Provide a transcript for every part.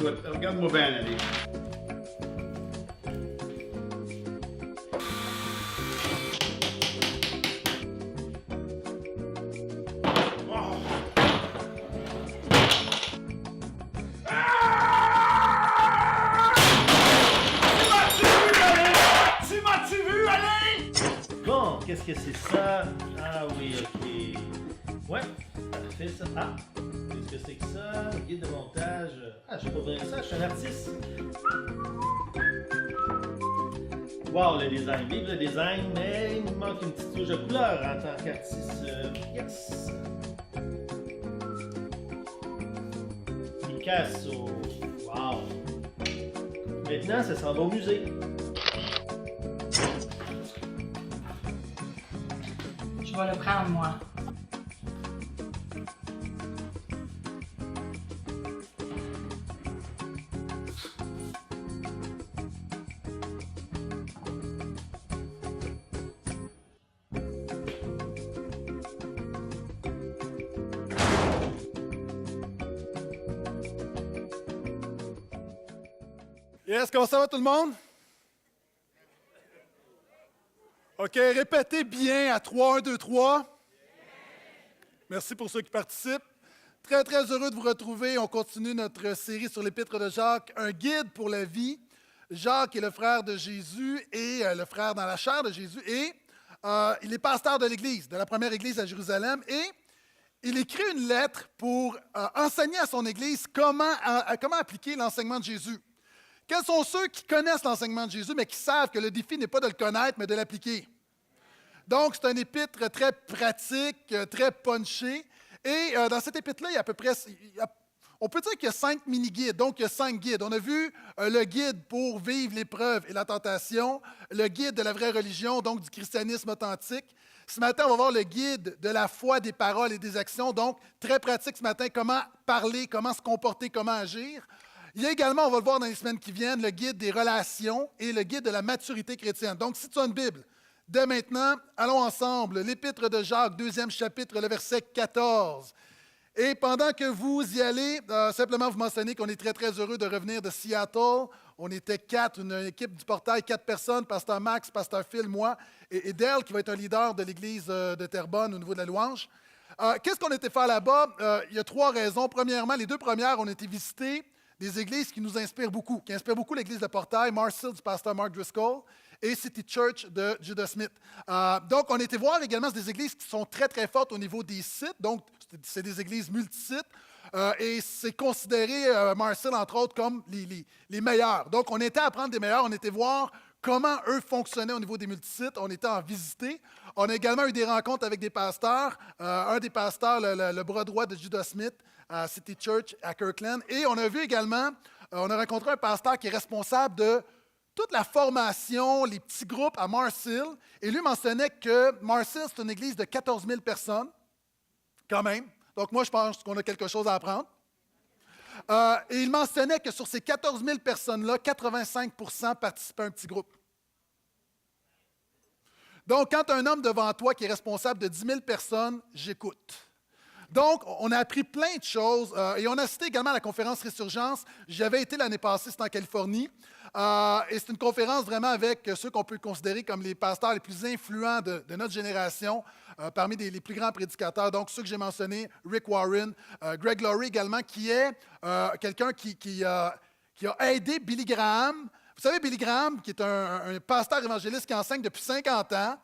Écoute, regarde-moi bien aller. Bon, qu'est-ce que c'est ça? Ah oui, ok. Ouais, parfait ça. Ah, qu'est-ce que c'est que ça? Guide de montage. Ah, je sais pas bien ça, je suis un artiste. Wow, le design. Vive le design, mais il me manque une petite touche de couleur en tant qu'artiste. Yes! Picasso. Wow! Maintenant, ça s'en va au musée. Je vais le prendre, moi. Yes, comment ça va tout le monde? OK, répétez bien à 3, 1, 2, 3. Merci pour ceux qui participent. Très, très heureux de vous retrouver. On continue notre série sur l'Épître de Jacques, un guide pour la vie. Jacques est le frère de Jésus et le frère dans la chair de Jésus. Et il est pasteur de l'Église, de la première Église à Jérusalem. Et il écrit une lettre pour enseigner à son Église comment appliquer l'enseignement de Jésus. Quels sont ceux qui connaissent l'enseignement de Jésus, mais qui savent que le défi n'est pas de le connaître, mais de l'appliquer? Donc, c'est un épître très pratique, très punché. Et dans cet épître-là, il y a à peu près, on peut dire qu'il y a 5 mini-guides. Donc, il y a 5 guides. On a vu le guide pour vivre l'épreuve et la tentation, le guide de la vraie religion, donc du christianisme authentique. Ce matin, on va voir le guide de la foi, des paroles et des actions. Donc, très pratique ce matin, comment parler, comment se comporter, comment agir. Il y a également, on va le voir dans les semaines qui viennent, le guide des relations et le guide de la maturité chrétienne. Donc, si tu as une Bible, dès maintenant, allons ensemble. L'Épître de Jacques, 2e chapitre, le verset 14. Et pendant que vous y allez, simplement vous mentionner qu'on est très, très heureux de revenir de Seattle. On était 4, une équipe du portail, 4 personnes, Pasteur Max, Pasteur Phil, moi, et Dale, qui va être un leader de l'Église de Terrebonne au niveau de la louange. Qu'est-ce qu'on était fait là-bas? Il y a 3 raisons. Premièrement, les 2 premières, on a été visiter des églises qui nous inspirent beaucoup, qui inspirent beaucoup l'Église de Portail, Mars Hill du pasteur Mark Driscoll et City Church de Judah Smith. Donc, on a été voir également des églises qui sont très, très fortes au niveau des sites. Donc, c'est des églises multisites et c'est considéré, Mars Hill, entre autres, comme les meilleurs. Donc, on était à apprendre des meilleurs, on était voir comment eux fonctionnaient au niveau des multisites. On était en visiter. On a également eu des rencontres avec des pasteurs. Un des pasteurs, le bras droit de Judah Smith, à City Church à Kirkland. Et on a vu également, on a rencontré un pasteur qui est responsable de toute la formation, les petits groupes à Mars Hill. Et lui mentionnait que Mars Hill, c'est une église de 14 000 personnes, quand même. Donc moi, je pense qu'on a quelque chose à apprendre. Et il mentionnait que sur ces 14 000 personnes-là, 85 % participaient à un petit groupe. Donc, quand tu as un homme devant toi qui est responsable de 10 000 personnes, j'écoute. Donc, on a appris plein de choses et on a assisté également à la conférence Résurgence. J'avais été l'année passée, c'était en Californie. Et c'est une conférence vraiment avec ceux qu'on peut considérer comme les pasteurs les plus influents de notre génération, parmi les plus grands prédicateurs. Donc, ceux que j'ai mentionnés, Rick Warren, Greg Laurie également, qui est quelqu'un qui a aidé Billy Graham. Vous savez, Billy Graham, qui est un pasteur évangéliste qui enseigne depuis 50 ans,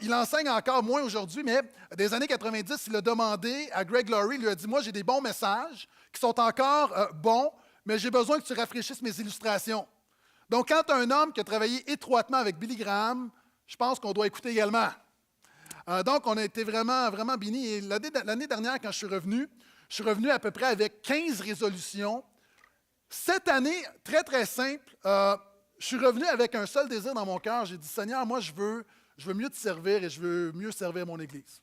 il enseigne encore moins aujourd'hui, mais des années 90, il a demandé à Greg Laurie, il lui a dit, moi j'ai des bons messages qui sont encore bons, mais j'ai besoin que tu rafraîchisses mes illustrations. Donc, quand tu as un homme qui a travaillé étroitement avec Billy Graham, je pense qu'on doit écouter également. Donc, on a été vraiment, vraiment bénis. Et l'année dernière, quand je suis revenu à peu près avec 15 résolutions. Cette année, très, très simple, je suis revenu avec un seul désir dans mon cœur. J'ai dit, Seigneur, moi, je veux mieux te servir et je veux mieux servir mon Église.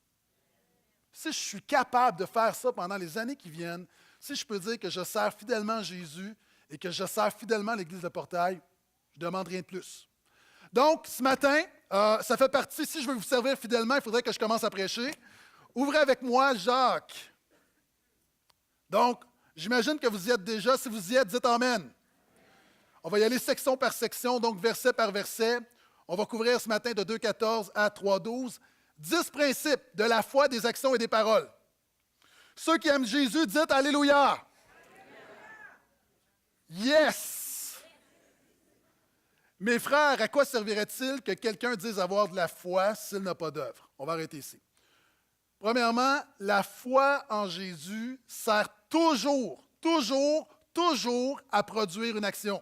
Si je suis capable de faire ça pendant les années qui viennent, si je peux dire que je sers fidèlement Jésus et que je sers fidèlement l'Église de Portail, je ne demande rien de plus. Donc, ce matin, ça fait partie, si je veux vous servir fidèlement, il faudrait que je commence à prêcher. Ouvrez avec moi Jacques. Donc, J'imagine que vous y êtes déjà. Si vous y êtes, dites Amen. On va y aller section par section, donc verset par verset. On va couvrir ce matin de 2,14 à 3,12. 10 principes de la foi, des actions et des paroles. Ceux qui aiment Jésus, dites Alléluia. Yes! Mes frères, à quoi servirait-il que quelqu'un dise avoir de la foi s'il n'a pas d'œuvre? On va arrêter ici. Premièrement, la foi en Jésus sert toujours à produire une action.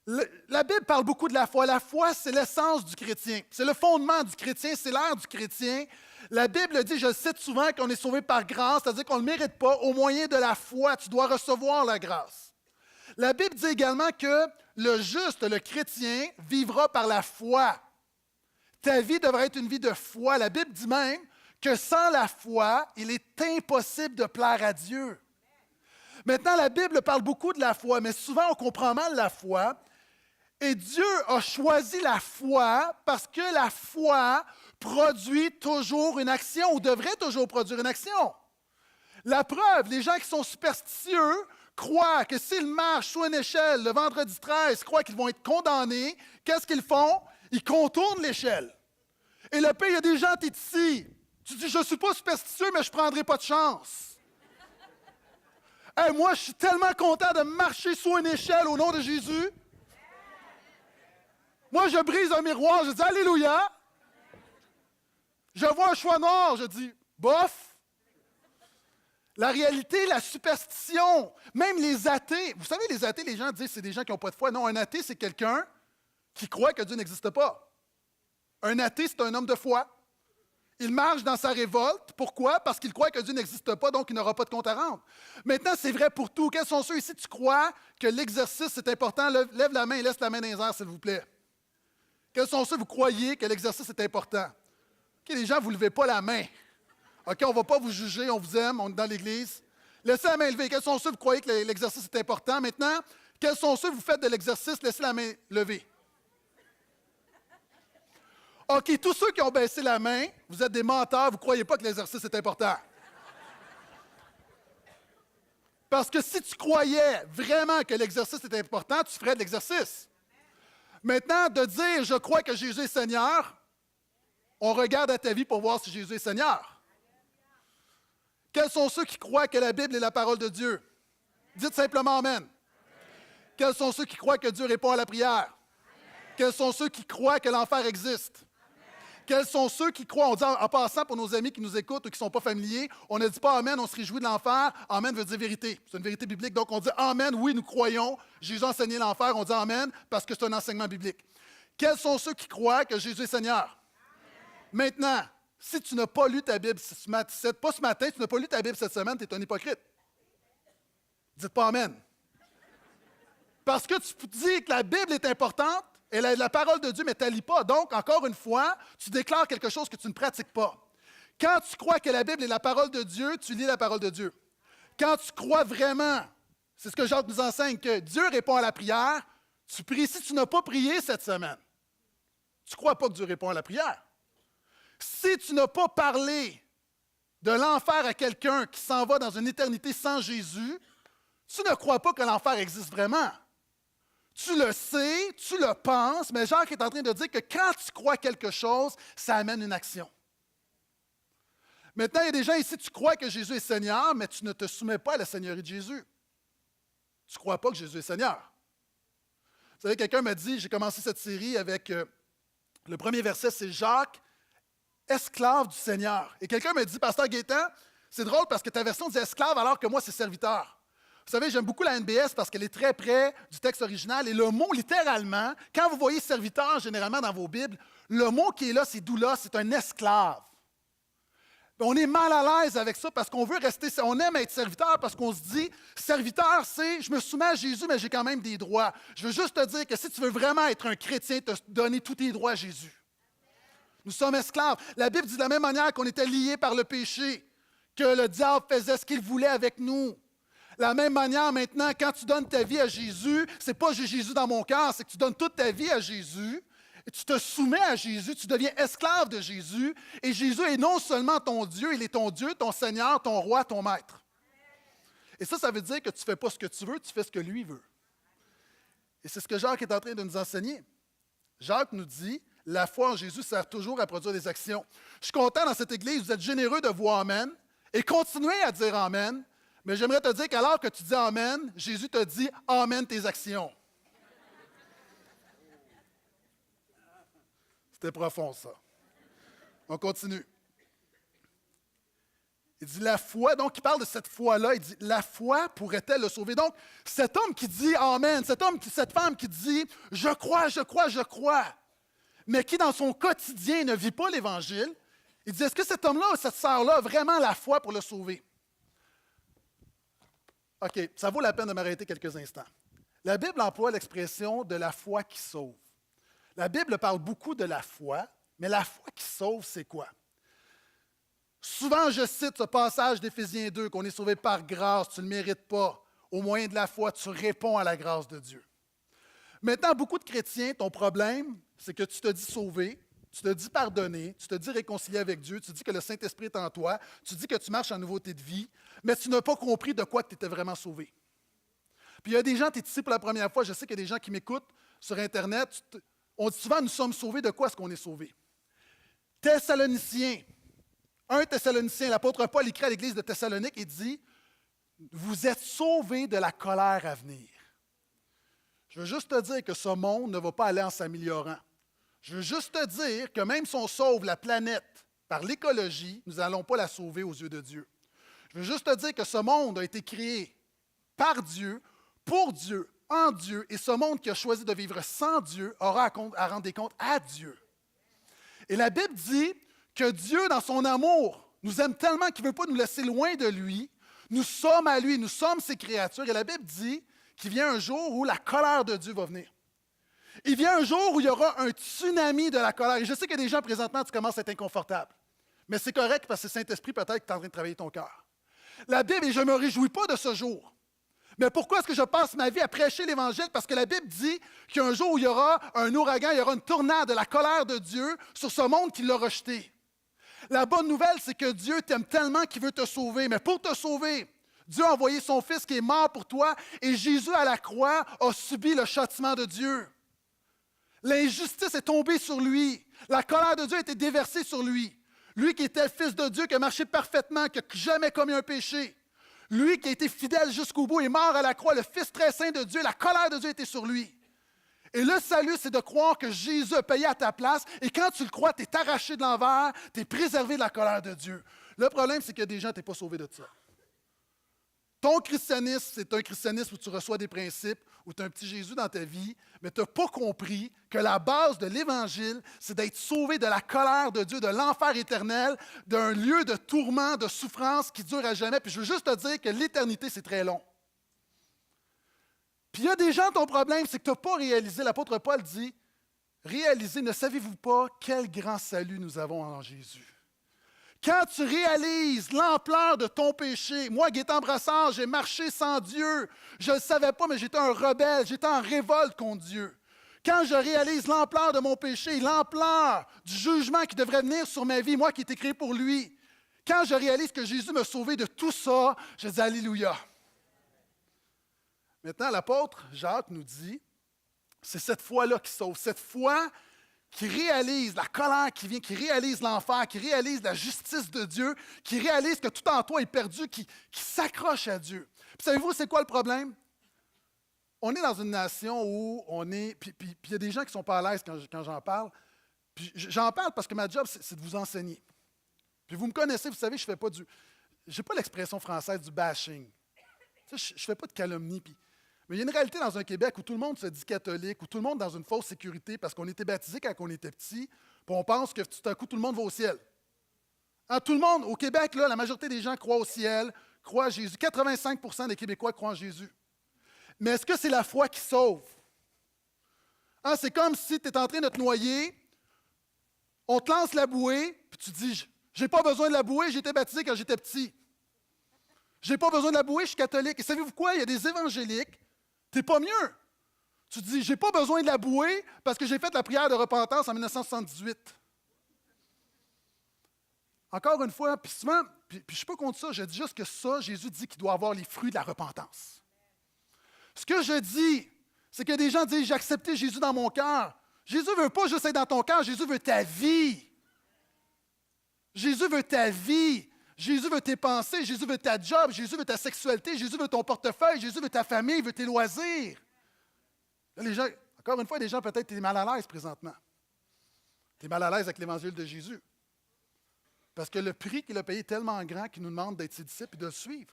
La Bible parle beaucoup de la foi. La foi, c'est l'essence du chrétien. C'est le fondement du chrétien, c'est l'air du chrétien. La Bible dit, je le cite souvent, qu'on est sauvé par grâce, c'est-à-dire qu'on ne le mérite pas. Au moyen de la foi, tu dois recevoir la grâce. La Bible dit également que le juste, le chrétien, vivra par la foi. Ta vie devrait être une vie de foi. La Bible dit même que sans la foi, il est impossible de plaire à Dieu. Maintenant, la Bible parle beaucoup de la foi, mais souvent on comprend mal la foi. Et Dieu a choisi la foi parce que la foi produit toujours une action ou devrait toujours produire une action. La preuve, les gens qui sont superstitieux croient que s'ils marchent sur une échelle le vendredi 13, croient qu'ils vont être condamnés. Qu'est-ce qu'ils font? Ils contournent l'échelle. Et le pire, il y a des gens, tu es ici. Tu dis, je ne suis pas superstitieux, mais je ne prendrai pas de chance. Hey, moi, je suis tellement content de marcher sur une échelle au nom de Jésus. Moi, je brise un miroir, je dis Alléluia. Je vois un choix noir, je dis bof. La réalité, la superstition, même les athées. Vous savez, les athées, les gens disent que c'est des gens qui n'ont pas de foi. Non, un athée, c'est quelqu'un qui croit que Dieu n'existe pas. Un athée, c'est un homme de foi. Il marche dans sa révolte. Pourquoi? Parce qu'il croit que Dieu n'existe pas, donc il n'aura pas de compte à rendre. Maintenant, c'est vrai pour tout. Quels sont ceux ici, tu crois que l'exercice est important? Lève la main et laisse la main dans les airs, s'il vous plaît. Quels sont ceux, vous croyez que l'exercice est important? OK, les gens, vous ne levez pas la main. OK, on ne va pas vous juger, on vous aime, on est dans l'Église. Laissez la main levée. Quels sont ceux, vous croyez que l'exercice est important? Maintenant, quels sont ceux, vous faites de l'exercice, laissez la main levée. OK, tous ceux qui ont baissé la main, vous êtes des menteurs, vous ne croyez pas que l'exercice est important. Parce que si tu croyais vraiment que l'exercice est important, tu ferais de l'exercice. Maintenant, de dire « je crois que Jésus est Seigneur », on regarde à ta vie pour voir si Jésus est Seigneur. Quels sont ceux qui croient que la Bible est la parole de Dieu? Dites simplement Amen. Quels sont ceux qui croient que Dieu répond à la prière? Quels sont ceux qui croient que l'enfer existe? Quels sont ceux qui croient, on dit en passant pour nos amis qui nous écoutent ou qui ne sont pas familiers, on ne dit pas Amen, on se réjouit de l'enfer. Amen veut dire vérité. C'est une vérité biblique. Donc on dit Amen, oui, nous croyons. Jésus a enseigné l'enfer. On dit Amen parce que c'est un enseignement biblique. Quels sont ceux qui croient que Jésus est Seigneur? Amen. Maintenant, si tu n'as pas lu ta Bible, pas ce matin, tu n'as pas lu ta Bible cette semaine, tu es un hypocrite. Dites pas Amen. Parce que tu dis que la Bible est importante, elle est la parole de Dieu, mais tu ne la lis pas. Donc, encore une fois, tu déclares quelque chose que tu ne pratiques pas. Quand tu crois que la Bible est la parole de Dieu, tu lis la parole de Dieu. Quand tu crois vraiment, c'est ce que Jacques nous enseigne, que Dieu répond à la prière, tu pries. Si tu n'as pas prié cette semaine, tu ne crois pas que Dieu répond à la prière. Si tu n'as pas parlé de l'enfer à quelqu'un qui s'en va dans une éternité sans Jésus, tu ne crois pas que l'enfer existe vraiment. Tu le sais, tu le penses, mais Jacques est en train de dire que quand tu crois quelque chose, ça amène une action. Maintenant, il y a des gens ici, tu crois que Jésus est Seigneur, mais tu ne te soumets pas à la Seigneurie de Jésus. Tu ne crois pas que Jésus est Seigneur. Vous savez, quelqu'un m'a dit, j'ai commencé cette série avec le premier verset, c'est Jacques, esclave du Seigneur. Et quelqu'un m'a dit, Pasteur Gaétan, c'est drôle parce que ta version dit esclave alors que moi, c'est serviteur. Vous savez, j'aime beaucoup la NBS parce qu'elle est très près du texte original. Et le mot, littéralement, quand vous voyez serviteur, généralement dans vos Bibles, le mot qui est là, c'est doulos, c'est un esclave. On est mal à l'aise avec ça parce qu'on veut rester, on aime être serviteur parce qu'on se dit, serviteur, c'est, je me soumets à Jésus, mais j'ai quand même des droits. Je veux juste te dire que si tu veux vraiment être un chrétien, te donner tous tes droits à Jésus. Nous sommes esclaves. La Bible dit de la même manière qu'on était liés par le péché, que le diable faisait ce qu'il voulait avec nous. De la même manière, maintenant, quand tu donnes ta vie à Jésus, ce n'est pas j'ai Jésus dans mon cœur, c'est que tu donnes toute ta vie à Jésus, et tu te soumets à Jésus, tu deviens esclave de Jésus, et Jésus est non seulement ton Dieu, il est ton Dieu, ton Seigneur, ton roi, ton maître. Et ça veut dire que tu ne fais pas ce que tu veux, tu fais ce que lui veut. Et c'est ce que Jacques est en train de nous enseigner. Jacques nous dit, la foi en Jésus sert toujours à produire des actions. Je suis content dans cette église, vous êtes généreux de voir Amen et continuez à dire Amen, mais j'aimerais te dire qu'alors que tu dis Amen, Jésus te dit Amen tes actions. C'était profond, ça. On continue. Il dit la foi, donc il parle de cette foi-là, il dit la foi pourrait-elle le sauver? Donc, cet homme qui dit Amen, cette femme qui dit je crois, je crois, je crois, mais qui dans son quotidien ne vit pas l'Évangile, il dit est-ce que cet homme-là ou cette sœur-là a vraiment la foi pour le sauver? OK, ça vaut la peine de m'arrêter quelques instants. La Bible emploie l'expression de la foi qui sauve. La Bible parle beaucoup de la foi, mais la foi qui sauve, c'est quoi? Souvent, je cite ce passage d'Éphésiens 2, qu'on est sauvé par grâce, tu ne le mérites pas. Au moyen de la foi, tu réponds à la grâce de Dieu. Maintenant, beaucoup de chrétiens, ton problème, c'est que tu te dis sauvé, tu te dis pardonné, tu te dis réconcilié avec Dieu, tu dis que le Saint-Esprit est en toi, tu dis que tu marches en nouveauté de vie, mais tu n'as pas compris de quoi tu étais vraiment sauvé. Puis il y a des gens, tu es ici pour la première fois, je sais qu'il y a des gens qui m'écoutent sur Internet, on dit souvent, nous sommes sauvés, de quoi est-ce qu'on est sauvés? Thessaloniciens, 1 Thessaloniciens, l'apôtre Paul écrit à l'église de Thessalonique et dit « Vous êtes sauvés de la colère à venir. » Je veux juste te dire que ce monde ne va pas aller en s'améliorant. Je veux juste te dire que même si on sauve la planète par l'écologie, nous n'allons pas la sauver aux yeux de Dieu. Je veux juste te dire que ce monde a été créé par Dieu, pour Dieu, en Dieu, et ce monde qui a choisi de vivre sans Dieu aura à rendre des comptes à Dieu. Et la Bible dit que Dieu, dans son amour, nous aime tellement qu'il ne veut pas nous laisser loin de lui. Nous sommes à lui, nous sommes ses créatures. Et la Bible dit qu'il vient un jour où la colère de Dieu va venir. Il vient un jour où il y aura un tsunami de la colère. Et je sais qu'il y a des gens présentement, tu commences à être inconfortable. Mais c'est correct parce que c'est Saint-Esprit peut-être qui est en train de travailler ton cœur. La Bible, et je ne me réjouis pas de ce jour. Mais pourquoi est-ce que je passe ma vie à prêcher l'Évangile? Parce que la Bible dit qu'il y a un jour où il y aura un ouragan, il y aura une tornade de la colère de Dieu sur ce monde qui l'a rejeté. La bonne nouvelle, c'est que Dieu t'aime tellement qu'il veut te sauver. Mais pour te sauver, Dieu a envoyé son Fils qui est mort pour toi et Jésus à la croix a subi le châtiment de Dieu. L'injustice est tombée sur lui. La colère de Dieu a été déversée sur lui. Lui qui était le Fils de Dieu, qui a marché parfaitement, qui n'a jamais commis un péché. Lui qui a été fidèle jusqu'au bout est mort à la croix, le Fils très saint de Dieu, la colère de Dieu était sur lui. Et le salut, c'est de croire que Jésus a payé à ta place, et quand tu le crois, tu es arraché de l'envers, tu es préservé de la colère de Dieu. Le problème, c'est qu'il y a des gens, tu n'es pas sauvé de ça. Ton christianisme, c'est un christianisme où tu reçois des principes, où tu as un petit Jésus dans ta vie, mais tu n'as pas compris que la base de l'Évangile, c'est d'être sauvé de la colère de Dieu, de l'enfer éternel, d'un lieu de tourment, de souffrance qui dure à jamais. Puis je veux juste te dire que l'éternité, c'est très long. Puis il y a des gens, ton problème, c'est que tu n'as pas réalisé, l'apôtre Paul dit, réalisez, ne savez-vous pas quel grand salut nous avons en Jésus? Quand tu réalises l'ampleur de ton péché, moi, Gaétan Brassard, j'ai marché sans Dieu. Je ne le savais pas, mais j'étais un rebelle, j'étais en révolte contre Dieu. Quand je réalise l'ampleur de mon péché, l'ampleur du jugement qui devrait venir sur ma vie, moi qui ai été créé pour lui, quand je réalise que Jésus m'a sauvé de tout ça, je dis Alléluia. Maintenant, l'apôtre Jacques nous dit, c'est cette foi-là qui sauve, cette foi qui réalise la colère qui vient, qui réalise l'enfer, qui réalise la justice de Dieu, qui réalise que tout en toi est perdu, qui s'accroche à Dieu. Puis savez-vous, c'est quoi le problème? On est dans une nation où on est... Puis il y a des gens qui ne sont pas à l'aise quand j'en parle. Puis j'en parle parce que ma job, c'est de vous enseigner. Puis vous me connaissez, vous savez, je ne fais pas du... Je n'ai pas l'expression française du bashing. Tu sais, je ne fais pas de calomnie, puis... Mais il y a une réalité dans un Québec où tout le monde se dit catholique, où tout le monde est dans une fausse sécurité parce qu'on était baptisé quand on était petit, puis on pense que tout à coup, tout le monde va au ciel. Hein, tout le monde, au Québec, là, la majorité des gens croient au ciel, croient à Jésus. 85% des Québécois croient en Jésus. Mais est-ce que c'est la foi qui sauve? Hein, c'est comme si tu es en train de te noyer, on te lance la bouée, puis tu dis, j'ai pas besoin de la bouée, j'ai été baptisé quand j'étais petit. J'ai pas besoin de la bouée, je suis catholique. Et savez-vous quoi? Il y a des évangéliques. T'es pas mieux. Tu te dis, j'ai pas besoin de la bouée parce que j'ai fait la prière de repentance en 1978. Encore une fois, puis puis je ne suis pas contre ça, je dis juste que ça, Jésus dit qu'il doit avoir les fruits de la repentance. Ce que je dis, c'est que des gens disent, j'ai accepté Jésus dans mon cœur. Jésus ne veut pas juste être dans ton cœur, Jésus veut ta vie. Jésus veut ta vie. Jésus veut tes pensées, Jésus veut ta job, Jésus veut ta sexualité, Jésus veut ton portefeuille, Jésus veut ta famille, il veut tes loisirs. Là, les gens, encore une fois, les gens, peut-être, tu es mal à l'aise présentement. Tu es mal à l'aise avec l'Évangile de Jésus. Parce que le prix qu'il a payé est tellement grand qu'il nous demande d'être ses disciples et de le suivre.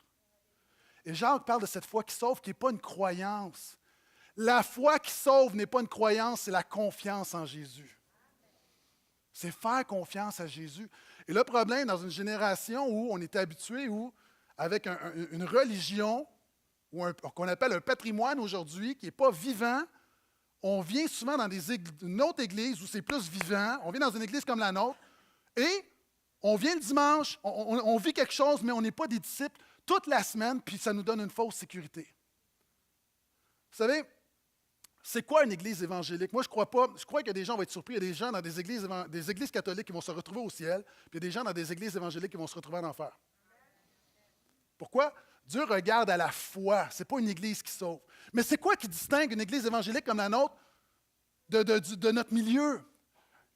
Et Jacques parle de cette foi qui sauve, qui n'est pas une croyance. La foi qui sauve n'est pas une croyance, c'est la confiance en Jésus. C'est faire confiance à Jésus. Et le problème, dans une génération où on était habitué, où avec une religion, ou qu'on appelle un patrimoine aujourd'hui, qui n'est pas vivant, on vient souvent dans une autre église où c'est plus vivant, on vient dans une église comme la nôtre, et on vient le dimanche, on vit quelque chose, mais on n'est pas des disciples toute la semaine, puis ça nous donne une fausse sécurité. Vous savez, c'est quoi une église évangélique? Moi, je crois que des gens vont être surpris. Il y a des gens dans des églises catholiques qui vont se retrouver au ciel, puis il y a des gens dans des églises évangéliques qui vont se retrouver en enfer. Pourquoi? Dieu regarde à la foi. Ce n'est pas une église qui sauve. Mais c'est quoi qui distingue une église évangélique comme la nôtre de notre milieu?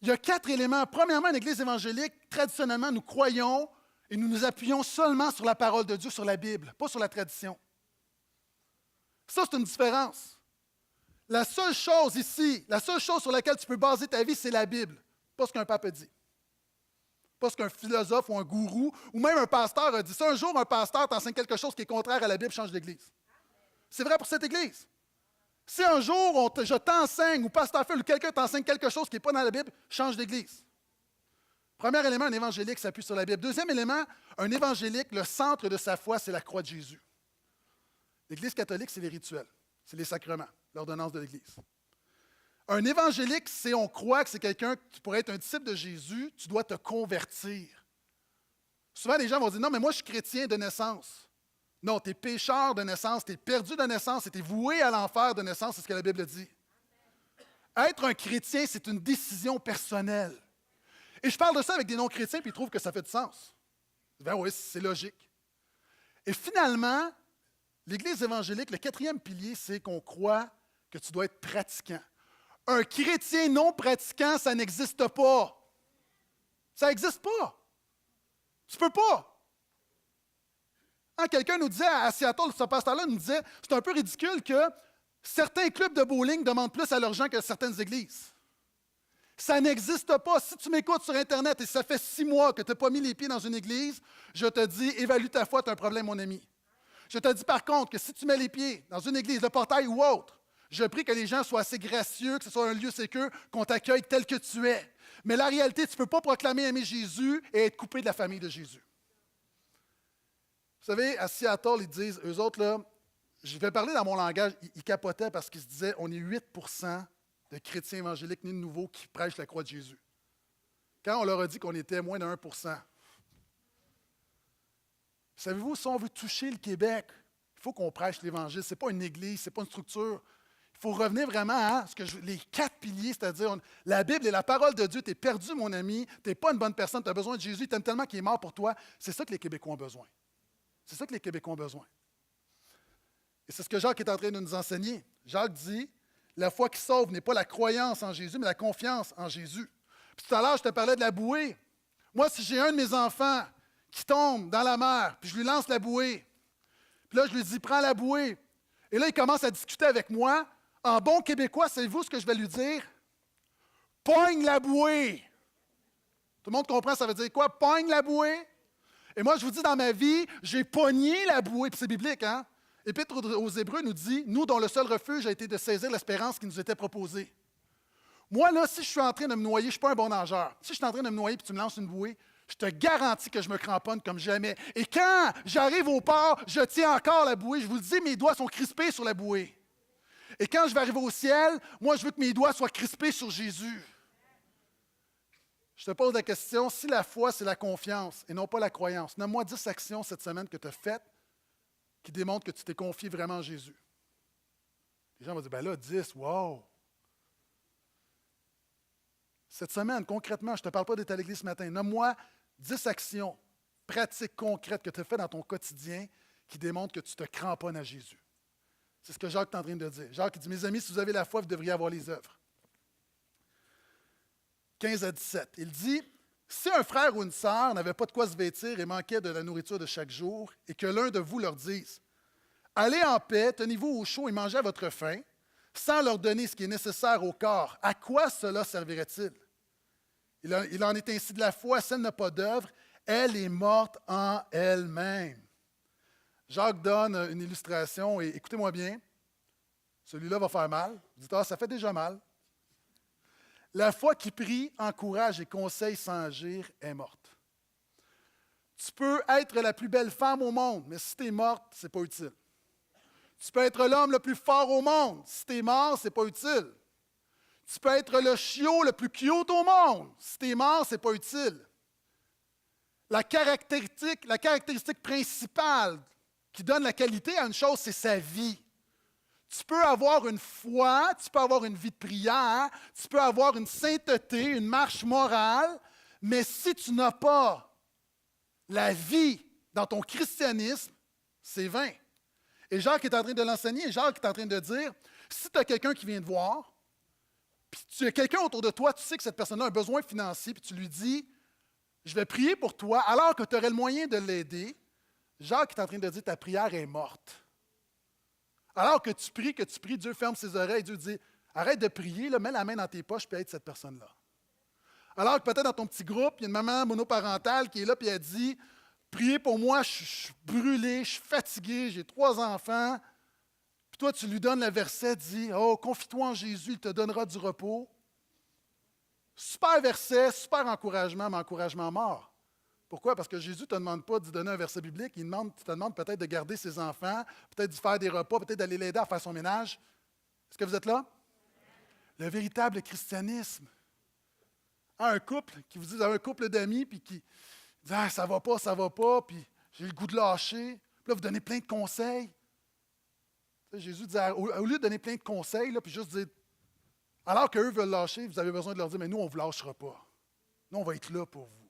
Il y a 4 éléments. Premièrement, une église évangélique, traditionnellement, nous croyons et nous nous appuyons seulement sur la parole de Dieu, sur la Bible, pas sur la tradition. Ça, c'est une différence. La seule chose ici, la seule chose sur laquelle tu peux baser ta vie, c'est la Bible. Pas ce qu'un pape a dit. Pas ce qu'un philosophe ou un gourou, ou même un pasteur a dit. Si un jour un pasteur t'enseigne quelque chose qui est contraire à la Bible, change d'église. C'est vrai pour cette église. Si un jour je t'enseigne, ou pasteur Phil, ou quelqu'un t'enseigne quelque chose qui n'est pas dans la Bible, change d'église. Premier élément, un évangélique s'appuie sur la Bible. Deuxième élément, un évangélique, le centre de sa foi, c'est la croix de Jésus. L'Église catholique, c'est les rituels, c'est les sacrements, l'ordonnance de l'Église. Un évangélique, c'est on croit que c'est quelqu'un, tu pourrais être un disciple de Jésus, tu dois te convertir. Souvent, les gens vont dire, non, mais moi, je suis chrétien de naissance. Non, tu es pécheur de naissance, tu es perdu de naissance et tu es voué à l'enfer de naissance, c'est ce que la Bible dit. Être un chrétien, c'est une décision personnelle. Et je parle de ça avec des non-chrétiens, puis ils trouvent que ça fait du sens. Ben oui, c'est logique. Et finalement, l'Église évangélique, le 4e pilier, c'est qu'on croit que tu dois être pratiquant. Un chrétien non pratiquant, ça n'existe pas. Ça n'existe pas. Tu ne peux pas. Quelqu'un nous disait à Seattle, ce pasteur-là nous disait, c'est un peu ridicule que certains clubs de bowling demandent plus à leurs gens que certaines églises. Ça n'existe pas. Si tu m'écoutes sur Internet et ça fait 6 mois que tu n'as pas mis les pieds dans une église, je te dis, évalue ta foi, tu as un problème, mon ami. Je te dis par contre que si tu mets les pieds dans une église, le portail ou autre, je prie que les gens soient assez gracieux, que ce soit un lieu sécure, qu'on t'accueille tel que tu es. Mais la réalité, tu ne peux pas proclamer aimer Jésus et être coupé de la famille de Jésus. Vous savez, à Seattle, ils disent, eux autres, là, je vais parler dans mon langage, ils capotaient parce qu'ils se disaient, on est 8% de chrétiens évangéliques nés de nouveau qui prêchent la croix de Jésus. Quand on leur a dit qu'on était moins de 1%. Savez-vous, si on veut toucher le Québec, il faut qu'on prêche l'Évangile. Ce n'est pas une église, ce n'est pas une structure. Il faut revenir vraiment à les 4 piliers, c'est-à-dire la Bible et la parole de Dieu. Tu es perdu, mon ami, tu n'es pas une bonne personne, tu as besoin de Jésus, il t'aime tellement qu'il est mort pour toi. C'est ça que les Québécois ont besoin. C'est ça que les Québécois ont besoin. Et c'est ce que Jacques est en train de nous enseigner. Jacques dit, la foi qui sauve n'est pas la croyance en Jésus, mais la confiance en Jésus. Puis tout à l'heure, je te parlais de la bouée. Moi, si j'ai un de mes enfants qui tombe dans la mer, puis je lui lance la bouée, puis là, je lui dis, prends la bouée. Et là, il commence à discuter avec moi. En bon québécois, savez-vous ce que je vais lui dire? Pogne la bouée. Tout le monde comprend, ça veut dire quoi? Pogne la bouée. Et moi, je vous dis, dans ma vie, j'ai pogné la bouée. Puis c'est biblique, hein? L'Épître aux Hébreux nous dit, nous dont le seul refuge a été de saisir l'espérance qui nous était proposée. Moi, là, si je suis en train de me noyer, je ne suis pas un bon nageur. Si je suis en train de me noyer et tu me lances une bouée, je te garantis que je me cramponne comme jamais. Et quand j'arrive au port, je tiens encore la bouée. Je vous le dis, mes doigts sont crispés sur la bouée. Et quand je vais arriver au ciel, moi, je veux que mes doigts soient crispés sur Jésus. Je te pose la question, si la foi, c'est la confiance et non pas la croyance, nomme-moi 10 actions cette semaine que tu as faites qui démontrent que tu t'es confié vraiment à Jésus. Les gens vont dire, ben là, 10, wow! Cette semaine, concrètement, je ne te parle pas d'être à l'église ce matin, nomme-moi 10 actions pratiques concrètes que tu fais dans ton quotidien qui démontrent que tu te cramponnes à Jésus. C'est ce que Jacques est en train de dire. Jacques dit, mes amis, si vous avez la foi, vous devriez avoir les œuvres. 15 à 17. Il dit, si un frère ou une sœur n'avait pas de quoi se vêtir et manquait de la nourriture de chaque jour, et que l'un de vous leur dise, allez en paix, tenez-vous au chaud et mangez à votre faim, sans leur donner ce qui est nécessaire au corps, à quoi cela servirait-il? Il en est ainsi de la foi, si elle n'a pas d'œuvre, elle est morte en elle-même. Jacques donne une illustration, et écoutez-moi bien, celui-là va faire mal. Vous dites, ça fait déjà mal. La foi qui prie, encourage et conseille sans agir est morte. Tu peux être la plus belle femme au monde, mais si tu es morte, ce n'est pas utile. Tu peux être l'homme le plus fort au monde, si tu es mort, ce n'est pas utile. Tu peux être le chiot le plus cute au monde, si tu es mort, ce n'est pas utile. La caractéristique principale qui donne la qualité à une chose, c'est sa vie. Tu peux avoir une foi, tu peux avoir une vie de prière, tu peux avoir une sainteté, une marche morale, mais si tu n'as pas la vie dans ton christianisme, c'est vain. Et Jacques est en train de l'enseigner, et Jacques est en train de dire, si tu as quelqu'un qui vient te voir, puis tu as quelqu'un autour de toi, tu sais que cette personne-là a un besoin financier, puis tu lui dis, je vais prier pour toi, alors que tu aurais le moyen de l'aider, Jacques est en train de dire, ta prière est morte. Alors que tu pries, Dieu ferme ses oreilles, Dieu dit, arrête de prier, là, mets la main dans tes poches et aide cette personne-là. Alors que peut-être dans ton petit groupe, il y a une maman monoparentale qui est là et elle dit, priez pour moi, je suis brûlé, je suis fatigué, j'ai 3 enfants. Puis toi, tu lui donnes le verset, dis, oh, confie-toi en Jésus, il te donnera du repos. Super verset, super encouragement, mais encouragement mort. Pourquoi? Parce que Jésus ne te demande pas d'y donner un verset biblique, il te demande peut-être de garder ses enfants, peut-être d'y faire des repas, peut-être d'aller l'aider à faire son ménage. Est-ce que vous êtes là? Le véritable christianisme. Un couple, qui vous dit, vous avez un couple d'amis, puis qui dit, ça va pas, puis j'ai le goût de lâcher. Puis là, vous donnez plein de conseils. Tu sais, Jésus dit, au lieu de donner plein de conseils, là, puis juste dire, alors qu'eux veulent lâcher, vous avez besoin de leur dire, mais nous, on ne vous lâchera pas. Nous, on va être là pour vous.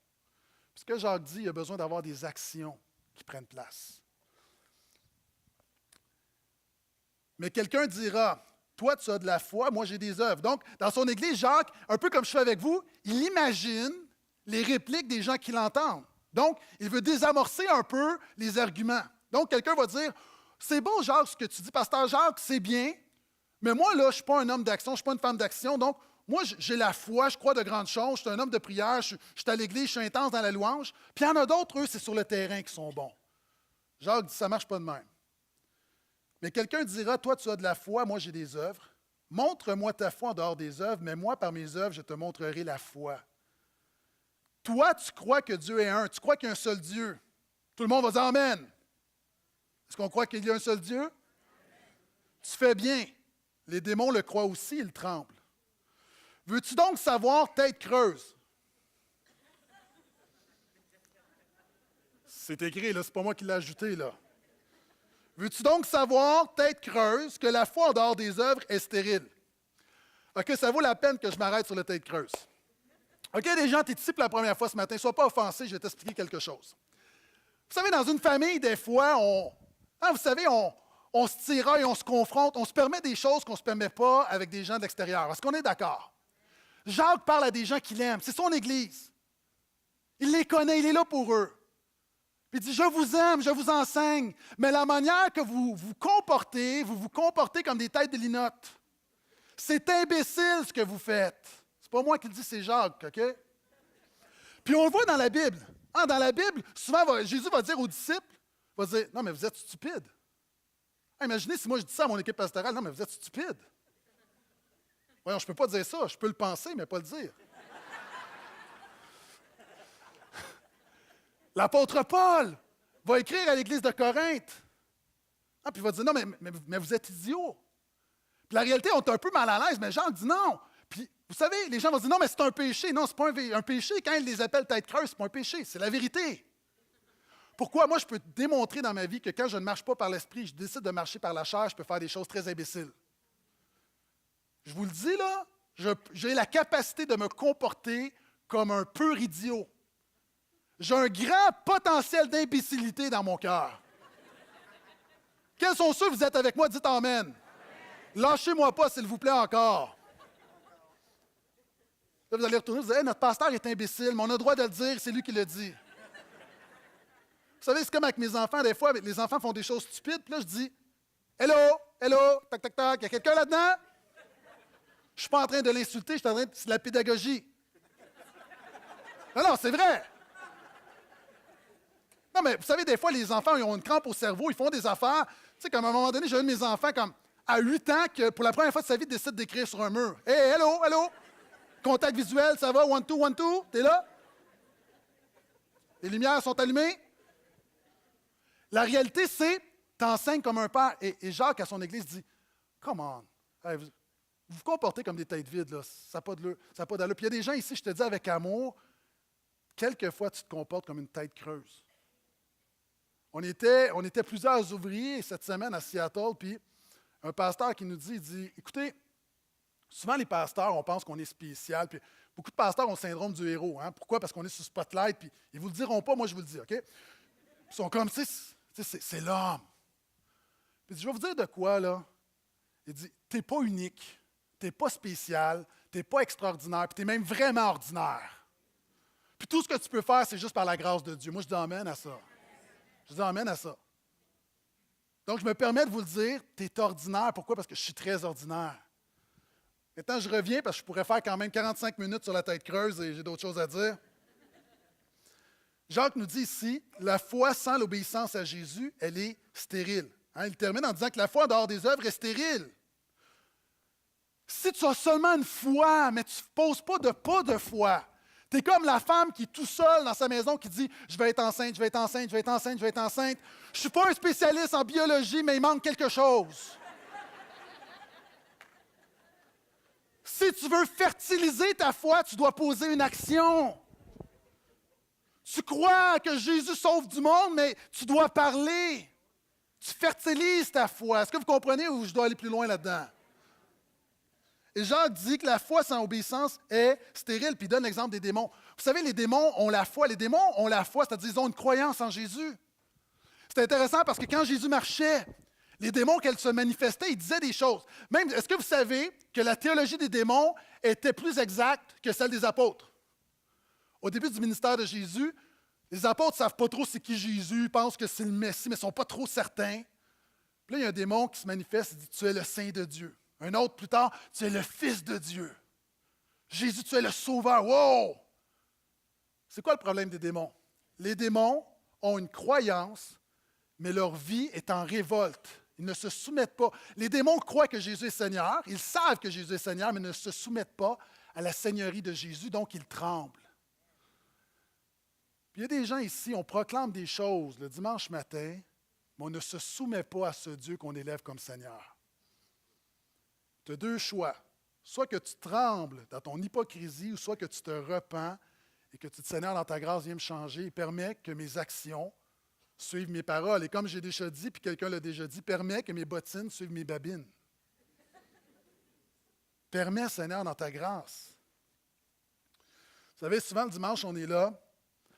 Puis ce que Jacques dit, il y a besoin d'avoir des actions qui prennent place. Mais quelqu'un dira, toi, tu as de la foi, moi, j'ai des œuvres. Donc, dans son Église, Jacques, un peu comme je fais avec vous, il imagine les répliques des gens qui l'entendent. Donc, il veut désamorcer un peu les arguments. Donc, quelqu'un va dire, c'est bon, Jacques, ce que tu dis, pasteur Jacques, c'est bien, mais moi, là, je ne suis pas un homme d'action, je ne suis pas une femme d'action, donc, moi, j'ai la foi, je crois de grandes choses, je suis un homme de prière, je suis à l'Église, je suis intense dans la louange. Puis il y en a d'autres, eux, c'est sur le terrain qui sont bons. Jacques dit, ça ne marche pas de même. Mais quelqu'un dira, toi, tu as de la foi, moi, j'ai des œuvres. Montre-moi ta foi en dehors des œuvres, mais moi, par mes œuvres, je te montrerai la foi. Toi, tu crois que Dieu est un, tu crois qu'il y a un seul Dieu. Tout le monde va dire Amen. Est-ce qu'on croit qu'il y a un seul Dieu? Amen. Tu fais bien. Les démons le croient aussi, ils tremblent. Veux-tu donc savoir tête creuse? C'est écrit, là, c'est pas moi qui l'ai ajouté, là. Veux-tu donc savoir, tête creuse, que la foi en dehors des œuvres est stérile? OK, ça vaut la peine que je m'arrête sur la tête creuse. OK, les gens, tu es ici pour la première fois ce matin, sois pas offensé, je vais t'expliquer quelque chose. Vous savez, dans une famille, des fois, on se tiraille, on se confronte, on se permet des choses qu'on ne se permet pas avec des gens de l'extérieur. Est-ce qu'on est d'accord? Jacques parle à des gens qu'il aime. C'est son Église. Il les connaît, il est là pour eux. Puis il dit, je vous aime, je vous enseigne, mais la manière que vous vous comportez comme des têtes de linotte. C'est imbécile ce que vous faites. C'est pas moi qui le dis, c'est Jacques, OK? Puis on le voit dans la Bible. Dans la Bible, souvent, Jésus va dire aux disciples, il va dire, non, mais vous êtes stupides. Imaginez si moi je dis ça à mon équipe pastorale, non, mais vous êtes stupides. Voyons, je ne peux pas dire ça. Je peux le penser, mais pas le dire. L'apôtre Paul va écrire à l'Église de Corinthe. Puis il va dire, non, mais vous êtes idiots. Puis la réalité, on est un peu mal à l'aise, mais Jean dit non. Puis vous savez, les gens vont dire, non, mais c'est un péché. Non, ce n'est pas un péché. Quand ils les appellent tête creuse, ce n'est pas un péché. C'est la vérité. Pourquoi? Moi, je peux démontrer dans ma vie que quand je ne marche pas par l'esprit, je décide de marcher par la chair, je peux faire des choses très imbéciles. Je vous le dis, là, j'ai la capacité de me comporter comme un pur idiot. J'ai un grand potentiel d'imbécilité dans mon cœur. Quels sont ceux, vous êtes avec moi, dites Amen. Lâchez-moi pas, s'il vous plaît, encore. Là, vous allez retourner, vous allez dire, hey, notre pasteur est imbécile, mais on a le droit de le dire, c'est lui qui le dit. Vous savez, c'est comme avec mes enfants, des fois, les enfants font des choses stupides, puis là, je dis, hello, hello, tac, tac, tac, il y a quelqu'un là-dedans? Je ne suis pas en train de l'insulter, je suis en train de... C'est de la pédagogie. Non, c'est vrai. Non, mais vous savez, des fois, les enfants, ils ont une crampe au cerveau, ils font des affaires. Tu sais, comme à un moment donné, j'ai un de mes enfants, comme à 8 ans, que pour la première fois de sa vie, décide d'écrire sur un mur. Hey, hello, hello. Contact visuel, ça va? 1, 2, 1, 2, t'es là? Les lumières sont allumées? La réalité, c'est, t'enseignes comme un père. Et Jacques, à son église, dit, come on, hey, vous vous comportez comme des têtes vides, là. Ça n'a pas d'allure. Puis il y a des gens ici, je te dis avec amour, quelquefois, tu te comportes comme une tête creuse. On était plusieurs ouvriers cette semaine à Seattle, puis un pasteur qui nous dit, il dit, écoutez, souvent les pasteurs, on pense qu'on est spécial, puis beaucoup de pasteurs ont le syndrome du héros. Hein? Pourquoi? Parce qu'on est sur Spotlight, puis ils ne vous le diront pas, moi je vous le dis, OK? Ils sont comme, c'est l'homme. Puis il dit, je vais vous dire de quoi, là? Il dit, tu n'es pas unique, tu n'es pas spécial, tu n'es pas extraordinaire, puis tu es même vraiment ordinaire. Puis tout ce que tu peux faire, c'est juste par la grâce de Dieu. Moi, je dis amen à ça. Je dis amen à ça. Donc, je me permets de vous le dire, tu es ordinaire. Pourquoi? Parce que je suis très ordinaire. Maintenant, je reviens parce que je pourrais faire quand même 45 minutes sur la tête creuse et j'ai d'autres choses à dire. Jacques nous dit ici, la foi sans l'obéissance à Jésus, elle est stérile. Hein, il termine en disant que la foi en dehors des œuvres est stérile. Si tu as seulement une foi, mais tu ne poses pas de foi, tu es comme la femme qui est tout seule dans sa maison qui dit « Je vais être enceinte, je vais être enceinte, je vais être enceinte, je vais être enceinte. Je ne suis pas un spécialiste en biologie, mais il manque quelque chose. » Si tu veux fertiliser ta foi, tu dois poser une action. Tu crois que Jésus sauve du monde, mais tu dois parler. Tu fertilises ta foi. Est-ce que vous comprenez ou je dois aller plus loin là-dedans? Et Jacques dit que la foi sans obéissance est stérile, puis il donne l'exemple des démons. Vous savez, les démons ont la foi. Les démons ont la foi, c'est-à-dire qu'ils ont une croyance en Jésus. C'est intéressant parce que quand Jésus marchait, les démons, quand ils se manifestaient, ils disaient des choses. Même, est-ce que vous savez que la théologie des démons était plus exacte que celle des apôtres? Au début du ministère de Jésus, les apôtres ne savent pas trop c'est qui Jésus, ils pensent que c'est le Messie, mais ils ne sont pas trop certains. Puis là, il y a un démon qui se manifeste et dit « Tu es le Saint de Dieu ». Un autre plus tard, « Tu es le Fils de Dieu ». Jésus, tu es le Sauveur. Wow! C'est quoi le problème des démons? Les démons ont une croyance, mais leur vie est en révolte. Ils ne se soumettent pas. Les démons croient que Jésus est Seigneur, ils savent que Jésus est Seigneur, mais ne se soumettent pas à la Seigneurie de Jésus, donc ils tremblent. Puis il y a des gens ici, on proclame des choses le dimanche matin, mais on ne se soumet pas à ce Dieu qu'on élève comme Seigneur. Tu as deux choix. Soit que tu trembles dans ton hypocrisie, ou soit que tu te repens et que tu te dis, Seigneur, dans ta grâce, viens me changer et permets que mes actions suivent mes paroles. Et comme j'ai déjà dit, puis quelqu'un l'a déjà dit, permets que mes bottines suivent mes babines. Permets, Seigneur, dans ta grâce. Vous savez, souvent le dimanche, on est là.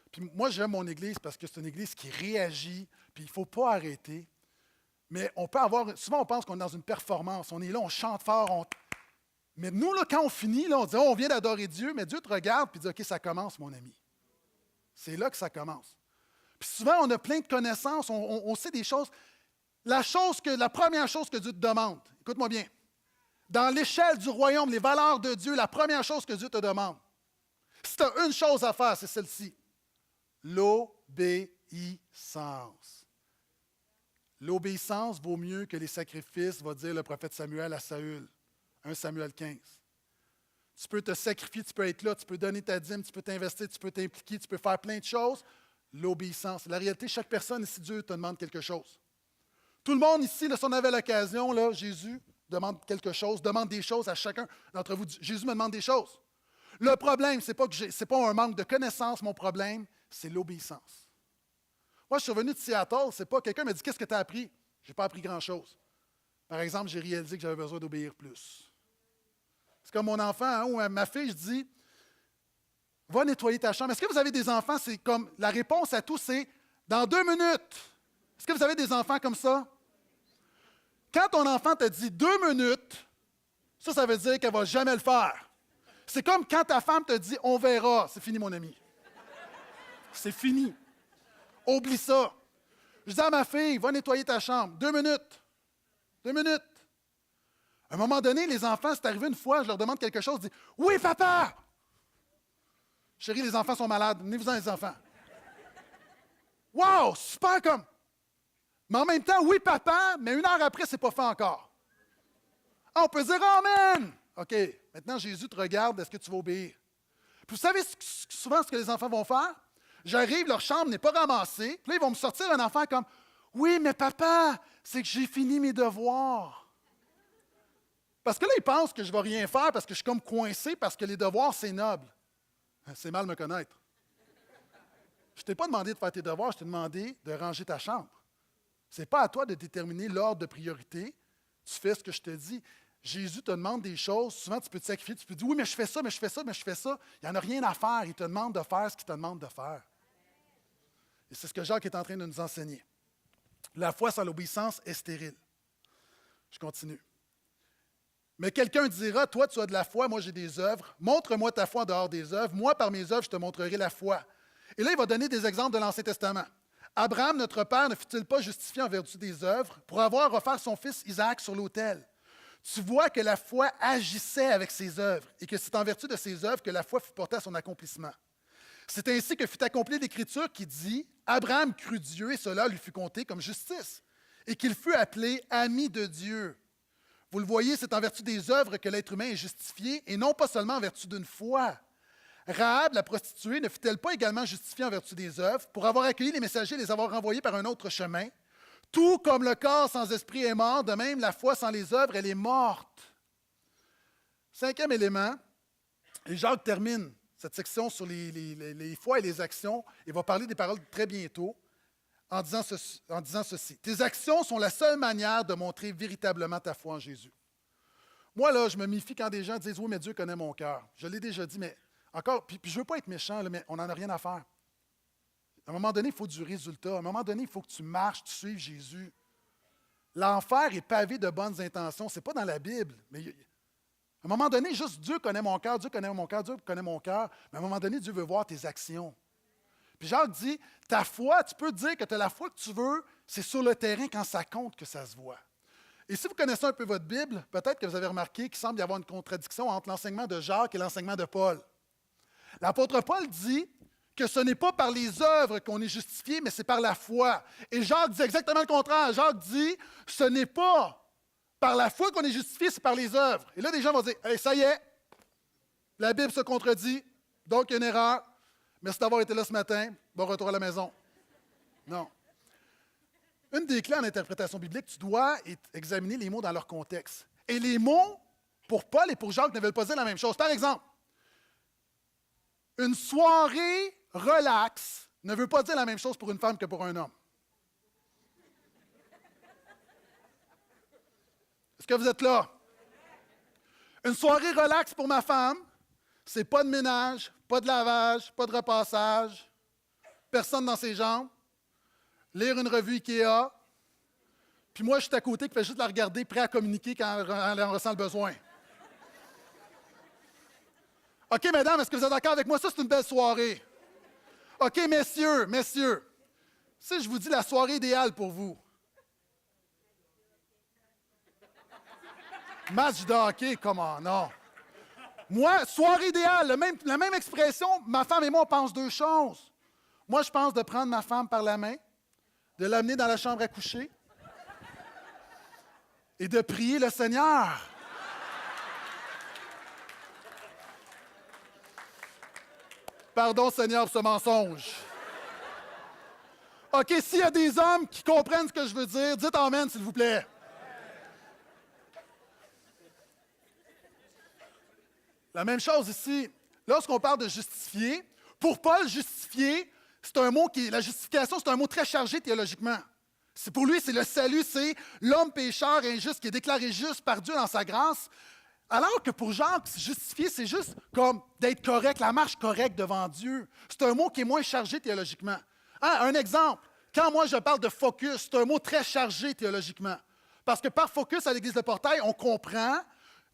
Puis moi, j'aime mon église parce que c'est une église qui réagit, puis il ne faut pas arrêter. Mais on peut avoir, souvent on pense qu'on est dans une performance. On est là, on chante fort. Mais nous, là, quand on finit, là, on dit, oh, on vient d'adorer Dieu, mais Dieu te regarde et dit, OK, ça commence, mon ami. C'est là que ça commence. Puis souvent, on a plein de connaissances, on sait des choses. La première chose que Dieu te demande, écoute-moi bien, dans l'échelle du royaume, les valeurs de Dieu, la première chose que Dieu te demande, si tu as une chose à faire, c'est celle-ci. L'obéissance. L'obéissance vaut mieux que les sacrifices, va dire le prophète Samuel à Saül. 1 Samuel 15. Tu peux te sacrifier, tu peux être là, tu peux donner ta dîme, tu peux t'investir, tu peux t'impliquer, tu peux faire plein de choses. L'obéissance. La réalité, chaque personne ici, Dieu te demande quelque chose. Tout le monde ici, là, si on avait l'occasion, là, Jésus demande quelque chose, demande des choses à chacun d'entre vous. Jésus me demande des choses. Le problème, ce n'est pas un manque de connaissances, mon problème, c'est l'obéissance. Moi, je suis revenu de Seattle, c'est pas quelqu'un m'a dit « Qu'est-ce que tu as appris? » Je n'ai pas appris grand-chose. Par exemple, j'ai réalisé que j'avais besoin d'obéir plus. C'est comme mon enfant, hein, ou ma fille, je dis Va nettoyer ta chambre. Est-ce que vous avez des enfants? C'est comme la réponse à tout, c'est dans 2 minutes. Est-ce que vous avez des enfants comme ça? Quand ton enfant te dit 2 minutes, ça veut dire qu'elle ne va jamais le faire. C'est comme quand ta femme te dit on verra. C'est fini, mon ami. C'est fini. Oublie ça. Je dis à ma fille, va nettoyer ta chambre. 2 minutes. 2 minutes. À un moment donné, les enfants, c'est arrivé une fois, je leur demande quelque chose, ils disent oui, papa! Chérie, les enfants sont malades. Venez-vous-en, les enfants. Wow! Super comme. Mais en même temps, oui, papa, mais 1 heure après, c'est pas fait encore. Ah, on peut dire amen! OK, maintenant, Jésus te regarde, est-ce que tu vas obéir? Puis vous savez souvent ce que les enfants vont faire? J'arrive, leur chambre n'est pas ramassée. Puis là, ils vont me sortir un enfant comme oui, mais papa, c'est que j'ai fini mes devoirs. Parce que là, ils pensent que je ne vais rien faire parce que je suis comme coincé parce que les devoirs, c'est noble. C'est mal me connaître. Je ne t'ai pas demandé de faire tes devoirs, je t'ai demandé de ranger ta chambre. Ce n'est pas à toi de déterminer l'ordre de priorité. Tu fais ce que je te dis. Jésus te demande des choses. Souvent, tu peux te sacrifier. Tu peux dire, oui, mais je fais ça, mais je fais ça, mais je fais ça. Il n'y en a rien à faire. Il te demande de faire ce qu'il te demande de faire. Et c'est ce que Jacques est en train de nous enseigner. La foi sans l'obéissance est stérile. Je continue. Mais quelqu'un dira, toi, tu as de la foi, moi, j'ai des œuvres. Montre-moi ta foi en dehors des œuvres. Moi, par mes œuvres, je te montrerai la foi. Et là, il va donner des exemples de l'Ancien Testament. Abraham, notre père, ne fut-il pas justifié en vertu des œuvres pour avoir offert son fils Isaac sur l'autel? Tu vois que la foi agissait avec ses œuvres et que c'est en vertu de ses œuvres que la foi fut portée à son accomplissement. C'est ainsi que fut accomplie l'Écriture qui dit « Abraham crut Dieu et cela lui fut compté comme justice, et qu'il fut appelé ami de Dieu. » Vous le voyez, c'est en vertu des œuvres que l'être humain est justifié et non pas seulement en vertu d'une foi. Rahab, la prostituée, ne fut-elle pas également justifiée en vertu des œuvres pour avoir accueilli les messagers et les avoir renvoyés par un autre chemin? Tout comme le corps sans esprit est mort, de même la foi sans les œuvres, elle est morte. 5e élément, et Jacques termine cette section sur les foi et les actions. Il va parler des paroles très bientôt en disant ceci. Tes actions sont la seule manière de montrer véritablement ta foi en Jésus. Moi, là, je me méfie quand des gens disent « Oui, mais Dieu connaît mon cœur. » Je l'ai déjà dit, mais encore, puis je ne veux pas être méchant, là, mais on n'en a rien à faire. À un moment donné, il faut du résultat. À un moment donné, il faut que tu marches, tu suives Jésus. L'enfer est pavé de bonnes intentions. Ce n'est pas dans la Bible. Mais à un moment donné, juste Dieu connaît mon cœur, Dieu connaît mon cœur, Dieu connaît mon cœur. Mais à un moment donné, Dieu veut voir tes actions. Puis Jacques dit, ta foi, tu peux dire que tu as la foi que tu veux, c'est sur le terrain quand ça compte que ça se voit. Et si vous connaissez un peu votre Bible, peut-être que vous avez remarqué qu'il semble y avoir une contradiction entre l'enseignement de Jacques et l'enseignement de Paul. L'apôtre Paul dit que ce n'est pas par les œuvres qu'on est justifié, mais c'est par la foi. Et Jacques dit exactement le contraire. Jacques dit, ce n'est pas par la foi qu'on est justifié, c'est par les œuvres. Et là, des gens vont dire, hey, ça y est, la Bible se contredit, donc il y a une erreur. Merci d'avoir été là ce matin. Bon retour à la maison. Non. Une des clés en interprétation biblique, tu dois examiner les mots dans leur contexte. Et les mots, pour Paul et pour Jacques, ne veulent pas dire la même chose. Par exemple, une soirée relax ne veut pas dire la même chose pour une femme que pour un homme. Est-ce que vous êtes là? Une soirée relax pour ma femme, c'est pas de ménage, pas de lavage, pas de repassage, personne dans ses jambes, lire une revue IKEA, puis moi, je suis à côté qui fait juste la regarder, prêt à communiquer quand elle en ressent le besoin. OK, mesdames, est-ce que vous êtes d'accord avec moi? Ça, c'est une belle soirée. OK, messieurs, si je vous dis la soirée idéale pour vous. Match de hockey, comment non? Moi, soirée idéale, la même expression, ma femme et moi, on pense 2 choses. Moi, je pense de prendre ma femme par la main, de l'amener dans la chambre à coucher et de prier le Seigneur. Pardon, Seigneur, pour ce mensonge. OK, s'il y a des hommes qui comprennent ce que je veux dire, dites amen, s'il vous plaît. La même chose ici. Lorsqu'on parle de justifier, pour Paul, justifier, c'est un mot la justification, c'est un mot très chargé théologiquement. Pour lui, c'est le salut, c'est l'homme pécheur injuste qui est déclaré juste par Dieu dans sa grâce. Alors que pour Jacques, se justifier, c'est juste comme d'être correct, la marche correcte devant Dieu. C'est un mot qui est moins chargé théologiquement. Hein, un exemple, quand moi je parle de focus, c'est un mot très chargé théologiquement. Parce que par focus à l'Église de Portail, on comprend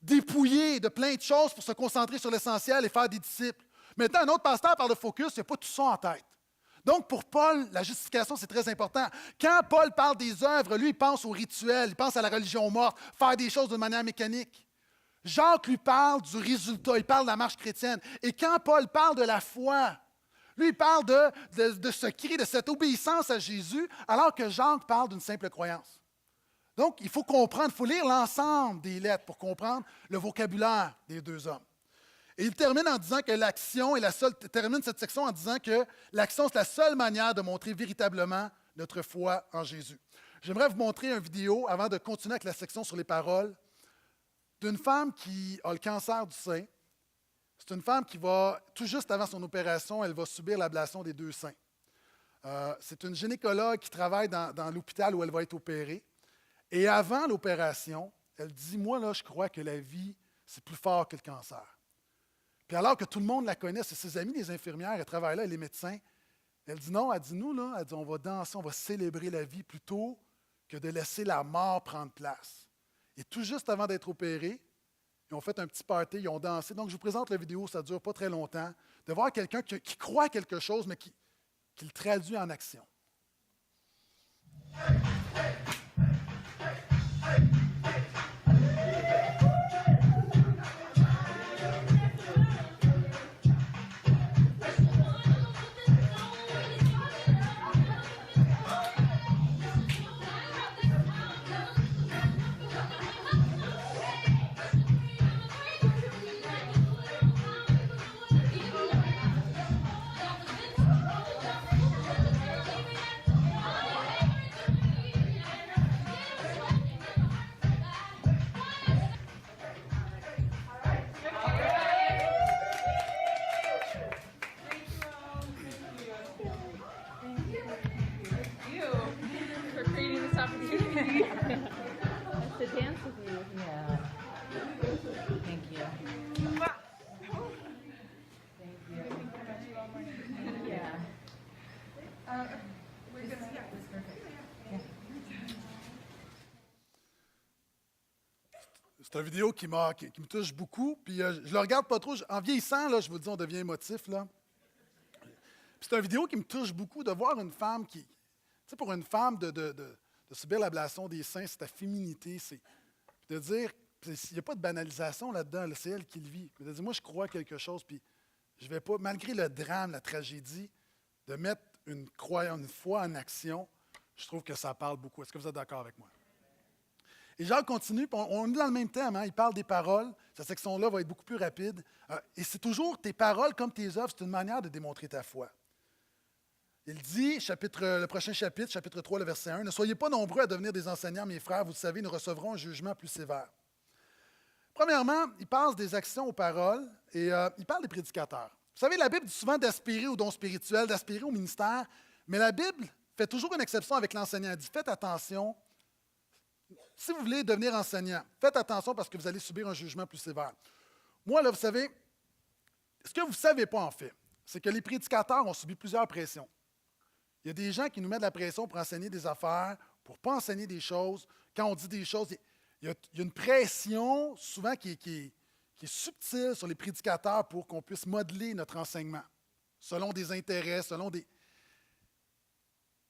dépouiller de plein de choses pour se concentrer sur l'essentiel et faire des disciples. Maintenant, un autre pasteur parle de focus, il n'a pas tout ça en tête. Donc, pour Paul, la justification, c'est très important. Quand Paul parle des œuvres, lui, il pense au rituel, il pense à la religion morte, faire des choses de manière mécanique. Jacques lui parle du résultat, il parle de la marche chrétienne. Et quand Paul parle de la foi, lui, il parle de ce cri, de cette obéissance à Jésus, alors que Jacques parle d'une simple croyance. Donc, il faut comprendre, il faut lire l'ensemble des lettres pour comprendre le vocabulaire des deux hommes. Et il termine en disant que l'action est la seule, termine cette section en disant que l'action, c'est la seule manière de montrer véritablement notre foi en Jésus. J'aimerais vous montrer une vidéo, avant de continuer avec la section sur les paroles, d'une femme qui a le cancer du sein. C'est une femme qui va, tout juste avant son opération, elle va subir l'ablation des deux seins. C'est une gynécologue qui travaille dans l'hôpital où elle va être opérée. Et avant l'opération, elle dit, moi, là, je crois que la vie, c'est plus fort que le cancer. Puis alors que tout le monde la connaît, c'est ses amis, les infirmières, elles travaillent là, les médecins. Elle dit non, elle dit nous, là, elle dit on va danser, on va célébrer la vie plutôt que de laisser la mort prendre place. Et tout juste avant d'être opérés, ils ont fait un petit party, ils ont dansé. Donc je vous présente la vidéo, ça ne dure pas très longtemps, de voir quelqu'un qui croit quelque chose, mais qui le traduit en action. C'est une vidéo qui me touche beaucoup. Puis je ne le regarde pas trop. En vieillissant, là, je vous dis, on devient émotif. Là. Puis c'est une vidéo qui me touche beaucoup de voir une femme qui... Tu sais, pour une femme de subir l'ablation des seins, c'est ta féminité. C'est de dire... Il n'y a pas de banalisation là-dedans. Là, c'est elle qui le vit. Mais de dire, moi, je crois quelque chose. Puis je ne vais pas, malgré le drame, la tragédie, de mettre une foi en action, je trouve que ça parle beaucoup. Est-ce que vous êtes d'accord avec moi? Et Jacques continue, on est dans le même thème, hein, il parle des paroles, cette section-là va être beaucoup plus rapide. Et c'est toujours tes paroles comme tes œuvres, c'est une manière de démontrer ta foi. Il dit, le prochain chapitre, chapitre 3, le verset 1, « Ne soyez pas nombreux à devenir des enseignants, mes frères, vous le savez, nous recevrons un jugement plus sévère. » Premièrement, il passe des actions aux paroles et il parle des prédicateurs. Vous savez, la Bible dit souvent d'aspirer au don spirituel, d'aspirer au ministère, mais la Bible fait toujours une exception avec l'enseignant. Elle dit, faites attention. Si vous voulez devenir enseignant, faites attention parce que vous allez subir un jugement plus sévère. Moi, là, vous savez, ce que vous ne savez pas en fait, c'est que les prédicateurs ont subi plusieurs pressions. Il y a des gens qui nous mettent de la pression pour enseigner des affaires, pour ne pas enseigner des choses. Quand on dit des choses, il y a une pression souvent qui est subtile sur les prédicateurs pour qu'on puisse modeler notre enseignement, selon des intérêts, selon des...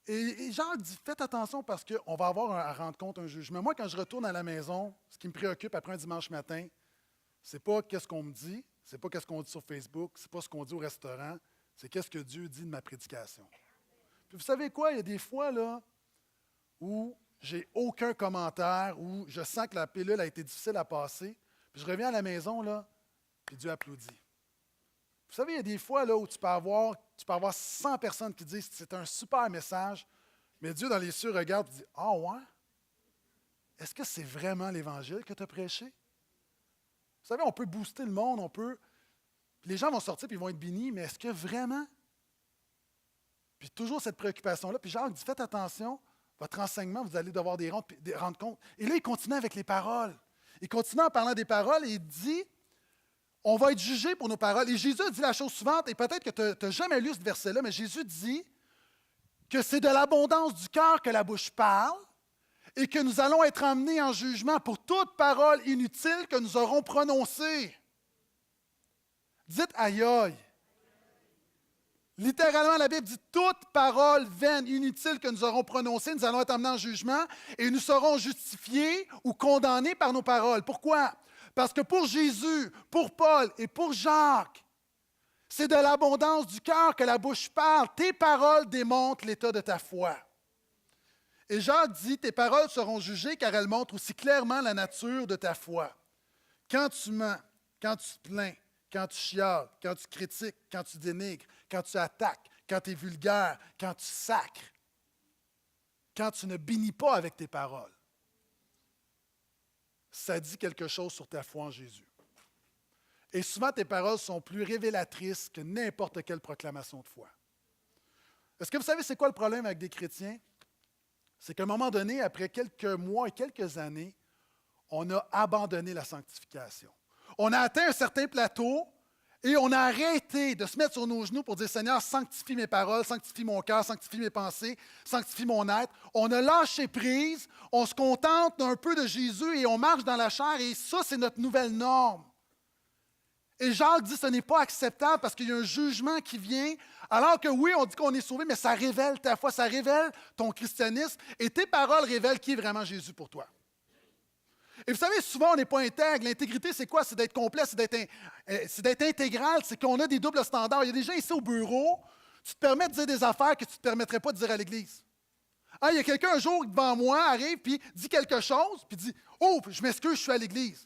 Et Jacques dit, faites attention parce qu'on va avoir à rendre compte un jugement. Moi, quand je retourne à la maison, ce qui me préoccupe après un dimanche matin, ce n'est pas qu'est-ce qu'on me dit, ce n'est pas qu'est-ce qu'on dit sur Facebook, ce n'est pas ce qu'on dit au restaurant, c'est qu'est-ce que Dieu dit de ma prédication. Puis vous savez quoi, il y a des fois là où j'ai aucun commentaire, où je sens que la pilule a été difficile à passer, puis je reviens à la maison, là, puis Dieu applaudit. Vous savez, il y a des fois là, où tu peux avoir 100 personnes qui disent c'est un super message, mais Dieu dans les cieux regarde et dit « Ah ouais? Est-ce que c'est vraiment l'Évangile que tu as prêché? » Vous savez, on peut booster le monde, puis les gens vont sortir et ils vont être bénis, mais est-ce que vraiment? Puis toujours cette préoccupation-là. Puis Jacques dit, faites attention, votre enseignement, vous allez devoir rendre compte. Et là, il continue avec les paroles. Il continue en parlant des paroles et il dit, on va être jugé pour nos paroles. Et Jésus a dit la chose suivante, et peut-être que tu n'as jamais lu ce verset-là, mais Jésus dit que c'est de l'abondance du cœur que la bouche parle et que nous allons être emmenés en jugement pour toute parole inutile que nous aurons prononcée. Dites aïe aïe. Littéralement, la Bible dit toute parole vaine, inutile que nous aurons prononcée, nous allons être emmenés en jugement et nous serons justifiés ou condamnés par nos paroles. Pourquoi? Parce que pour Jésus, pour Paul et pour Jacques, c'est de l'abondance du cœur que la bouche parle. Tes paroles démontrent l'état de ta foi. Et Jacques dit, tes paroles seront jugées car elles montrent aussi clairement la nature de ta foi. Quand tu mens, quand tu te plains, quand tu chiales, quand tu critiques, quand tu dénigres, quand tu attaques, quand tu es vulgaire, quand tu sacres, quand tu ne bénis pas avec tes paroles, ça dit quelque chose sur ta foi en Jésus. Et souvent, tes paroles sont plus révélatrices que n'importe quelle proclamation de foi. Est-ce que vous savez c'est quoi le problème avec des chrétiens? C'est qu'à un moment donné, après quelques mois et quelques années, on a abandonné la sanctification. On a atteint un certain plateau et on a arrêté de se mettre sur nos genoux pour dire « Seigneur, sanctifie mes paroles, sanctifie mon cœur, sanctifie mes pensées, sanctifie mon être. » On a lâché prise, on se contente d'un peu de Jésus et on marche dans la chair et ça, c'est notre nouvelle norme. Et Jacques dit « Ce n'est pas acceptable parce qu'il y a un jugement qui vient. » Alors que oui, on dit qu'on est sauvé, mais ça révèle ta foi, ça révèle ton christianisme et tes paroles révèlent qui est vraiment Jésus pour toi. Et vous savez, souvent, on n'est pas intègre. L'intégrité, c'est quoi? C'est d'être complet, c'est d'être intégral, c'est qu'on a des doubles standards. Il y a des gens ici au bureau, tu te permets de dire des affaires que tu ne te permettrais pas de dire à l'Église. Ah, il y a quelqu'un un jour devant moi, arrive, puis dit quelque chose, puis dit « Oh, je m'excuse, je suis à l'Église. »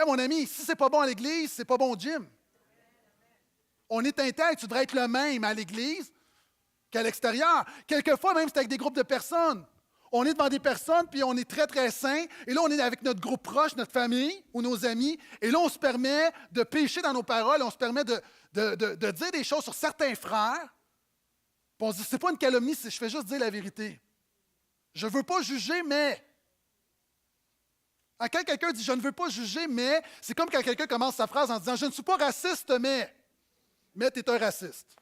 Eh, mon ami, si c'est pas bon à l'Église, c'est pas bon au gym. On est intègre, tu devrais être le même à l'Église qu'à l'extérieur. Quelquefois, même, c'est avec des groupes de personnes. On est devant des personnes, puis on est très, très saints. Et là, on est avec notre groupe proche, notre famille ou nos amis. Et là, on se permet de pécher dans nos paroles. On se permet de dire des choses sur certains frères. Puis on se dit, c'est pas une calomnie, je fais juste dire la vérité. Je ne veux pas juger, mais... Quand quelqu'un dit « je ne veux pas juger, mais », c'est comme quand quelqu'un commence sa phrase en disant « je ne suis pas raciste, mais ». Mais tu es un raciste.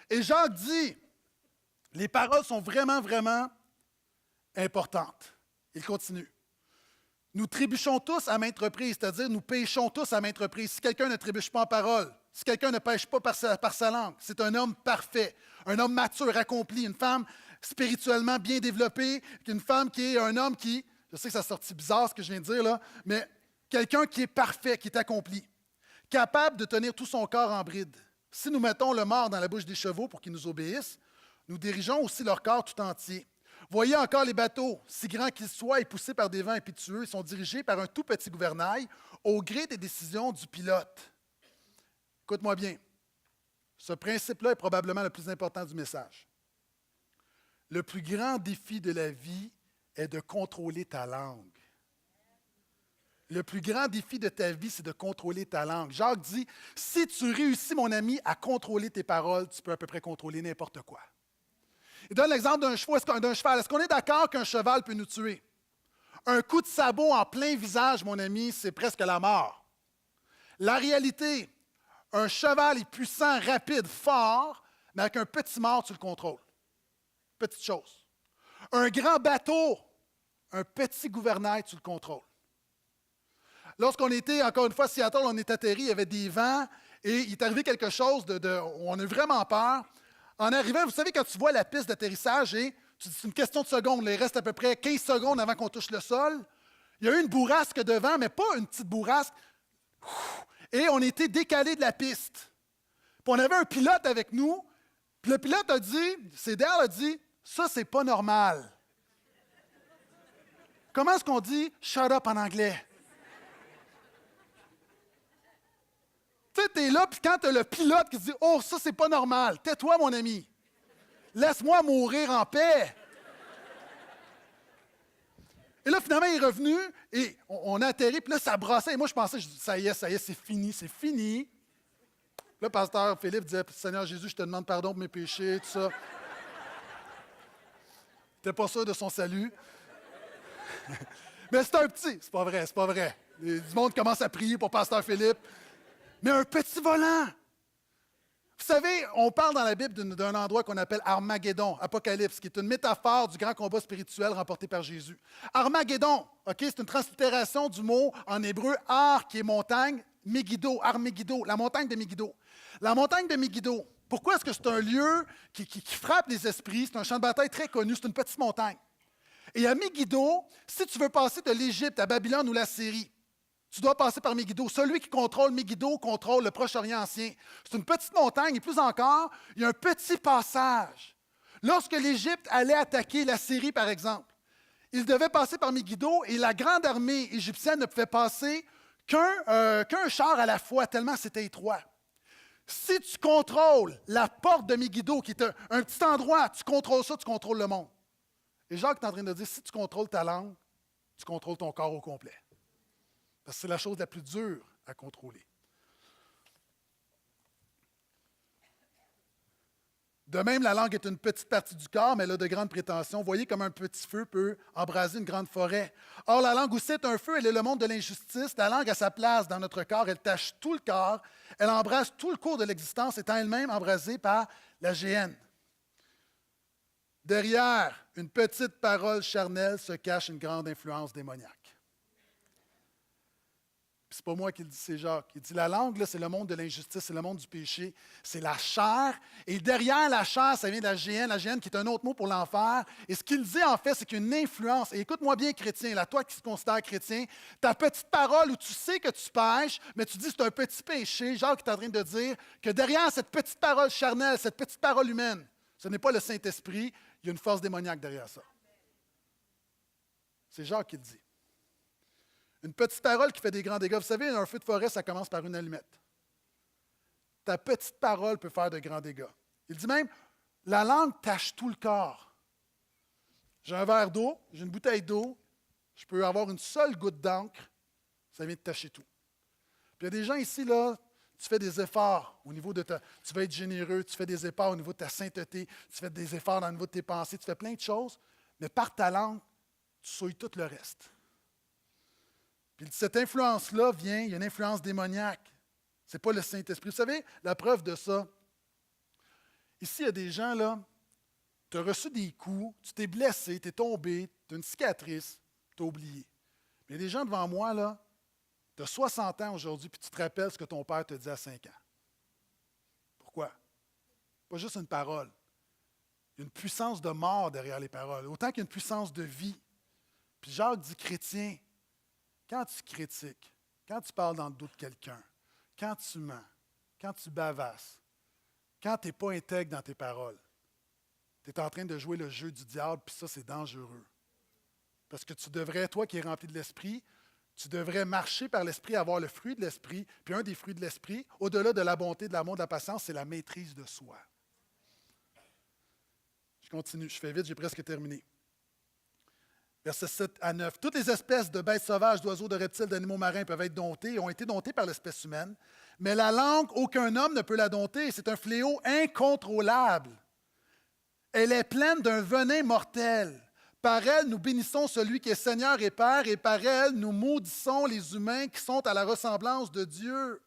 Et Jacques dit, les paroles sont vraiment, vraiment importantes. Il continue. Nous trébuchons tous à maintes reprises, c'est-à-dire nous péchons tous à maintes reprises. Si quelqu'un ne trébuche pas en parole, si quelqu'un ne pêche pas par sa langue, c'est un homme parfait, un homme mature, accompli, une femme spirituellement bien développée, une femme qui est un homme qui, je sais que ça sortit bizarre ce que je viens de dire là, mais quelqu'un qui est parfait, qui est accompli, capable de tenir tout son corps en bride. Si nous mettons le mort dans la bouche des chevaux pour qu'ils nous obéissent, nous dirigeons aussi leur corps tout entier. Voyez encore les bateaux, si grands qu'ils soient et poussés par des vents impétueux, ils sont dirigés par un tout petit gouvernail au gré des décisions du pilote. Écoute-moi bien, ce principe-là est probablement le plus important du message. Le plus grand défi de la vie est de contrôler ta langue. Le plus grand défi de ta vie, c'est de contrôler ta langue. Jacques dit, si tu réussis, mon ami, à contrôler tes paroles, tu peux à peu près contrôler n'importe quoi. Il donne l'exemple d'un cheval. Est-ce qu'on est d'accord qu'un cheval peut nous tuer? Un coup de sabot en plein visage, mon ami, c'est presque la mort. La réalité, un cheval est puissant, rapide, fort, mais avec un petit mort, tu le contrôles. Petite chose. Un grand bateau, un petit gouvernail, tu le contrôles. Lorsqu'on était, encore une fois, à Seattle, on est atterri, il y avait des vents, et il est arrivé quelque chose on a eu vraiment peur. En arrivant, vous savez, quand tu vois la piste d'atterrissage, et tu dis, c'est une question de secondes, il reste à peu près 15 secondes avant qu'on touche le sol, il y a eu une bourrasque de vent, mais pas une petite bourrasque, et on était décalé de la piste. Puis on avait un pilote avec nous, puis le pilote a dit, Dale a dit, ça, c'est pas normal. Comment est-ce qu'on dit « shut up » en anglais? Tu sais, tu es là, puis quand tu as le pilote qui se dit « oh, ça, c'est pas normal, tais-toi, mon ami. Laisse-moi mourir en paix. » Et là, finalement, il est revenu, et on a atterri, puis là, ça brassait. Et moi, je pensais, ça y est, c'est fini, c'est fini. Là, pasteur Philippe disait « Seigneur Jésus, je te demande pardon pour mes péchés, tout ça. » Il n'était pas sûr de son salut. Mais c'est un petit. C'est pas vrai, c'est pas vrai. Du monde commence à prier pour Pasteur Philippe. Mais un petit volant. Vous savez, on parle dans la Bible d'un endroit qu'on appelle Armageddon, Apocalypse, qui est une métaphore du grand combat spirituel remporté par Jésus. Armageddon, ok, c'est une translittération du mot en hébreu Ar, qui est montagne, Megiddo, Armegiddo, la montagne de Megiddo. La montagne de Megiddo, pourquoi est-ce que c'est un lieu qui frappe les esprits? C'est un champ de bataille très connu, c'est une petite montagne. Et à Megiddo, si tu veux passer de l'Égypte à Babylone ou la Syrie, tu dois passer par Megiddo. Celui qui contrôle Megiddo contrôle le Proche-Orient ancien. C'est une petite montagne, et plus encore, il y a un petit passage. Lorsque l'Égypte allait attaquer la Syrie, par exemple, il devait passer par Megiddo et la grande armée égyptienne ne pouvait passer qu'un char à la fois, tellement c'était étroit. Si tu contrôles la porte de Megiddo, qui est un petit endroit, tu contrôles ça, tu contrôles le monde. Et Jacques est en train de dire, si tu contrôles ta langue, tu contrôles ton corps au complet. Parce que c'est la chose la plus dure à contrôler. De même, la langue est une petite partie du corps, mais elle a de grandes prétentions. Voyez comme un petit feu peut embraser une grande forêt. Or, la langue aussi est un feu, elle est le monde de l'injustice. La langue a sa place dans notre corps, elle tâche tout le corps, elle embrase tout le cours de l'existence, étant elle-même embrasée par la géhenne. Derrière une petite parole charnelle se cache une grande influence démoniaque. C'est pas moi qui le dis, c'est Jacques. Il dit la langue, là, c'est le monde de l'injustice, c'est le monde du péché, c'est la chair. Et derrière la chair, ça vient de la géhenne qui est un autre mot pour l'enfer. Et ce qu'il dit, en fait, c'est qu'il y a une influence. Et écoute-moi bien, chrétien, là, toi qui te considères chrétien, ta petite parole où tu sais que tu pêches, mais tu dis que c'est un petit péché, Jacques est en train de dire que derrière cette petite parole charnelle, cette petite parole humaine, ce n'est pas le Saint-Esprit, il y a une force démoniaque derrière ça. C'est Jacques qui le dit. Une petite parole qui fait des grands dégâts. Vous savez, un feu de forêt, ça commence par une allumette. Ta petite parole peut faire de grands dégâts. Il dit même, la langue tâche tout le corps. J'ai un verre d'eau, j'ai une bouteille d'eau, je peux avoir une seule goutte d'encre, ça vient de tâcher tout. Puis il y a des gens ici, là, tu fais des efforts au niveau de tu vas être généreux, tu fais des efforts au niveau de ta sainteté, tu fais des efforts au niveau de tes pensées, tu fais plein de choses, mais par ta langue, tu souilles tout le reste. Puis cette influence-là vient, il y a une influence démoniaque. Ce n'est pas le Saint-Esprit. Vous savez, la preuve de ça, ici, il y a des gens, là, tu as reçu des coups, tu t'es blessé, tu es tombé, tu as une cicatrice, tu as oublié. Mais il y a des gens devant moi, là, tu as 60 ans aujourd'hui, puis tu te rappelles ce que ton père te dit à 5 ans. Pourquoi? Pas juste une parole. Il y a une puissance de mort derrière les paroles, autant qu'il y a une puissance de vie. Puis Jacques dit, chrétien, quand tu critiques, quand tu parles dans le dos de quelqu'un, quand tu mens, quand tu bavasses, quand tu n'es pas intègre dans tes paroles, tu es en train de jouer le jeu du diable, puis ça, c'est dangereux. Parce que tu devrais, toi qui es rempli de l'Esprit, tu devrais marcher par l'Esprit, avoir le fruit de l'Esprit. Puis un des fruits de l'Esprit, au-delà de la bonté, de l'amour, de la patience, c'est la maîtrise de soi. Je continue, je fais vite, j'ai presque terminé. Versets 7 à 9. Toutes les espèces de bêtes sauvages, d'oiseaux, de reptiles, d'animaux marins peuvent être domptées et ont été domptées par l'espèce humaine. Mais la langue, aucun homme ne peut la dompter. C'est un fléau incontrôlable. Elle est pleine d'un venin mortel. Par elle, nous bénissons celui qui est Seigneur et Père, et par elle, nous maudissons les humains qui sont à la ressemblance de Dieu.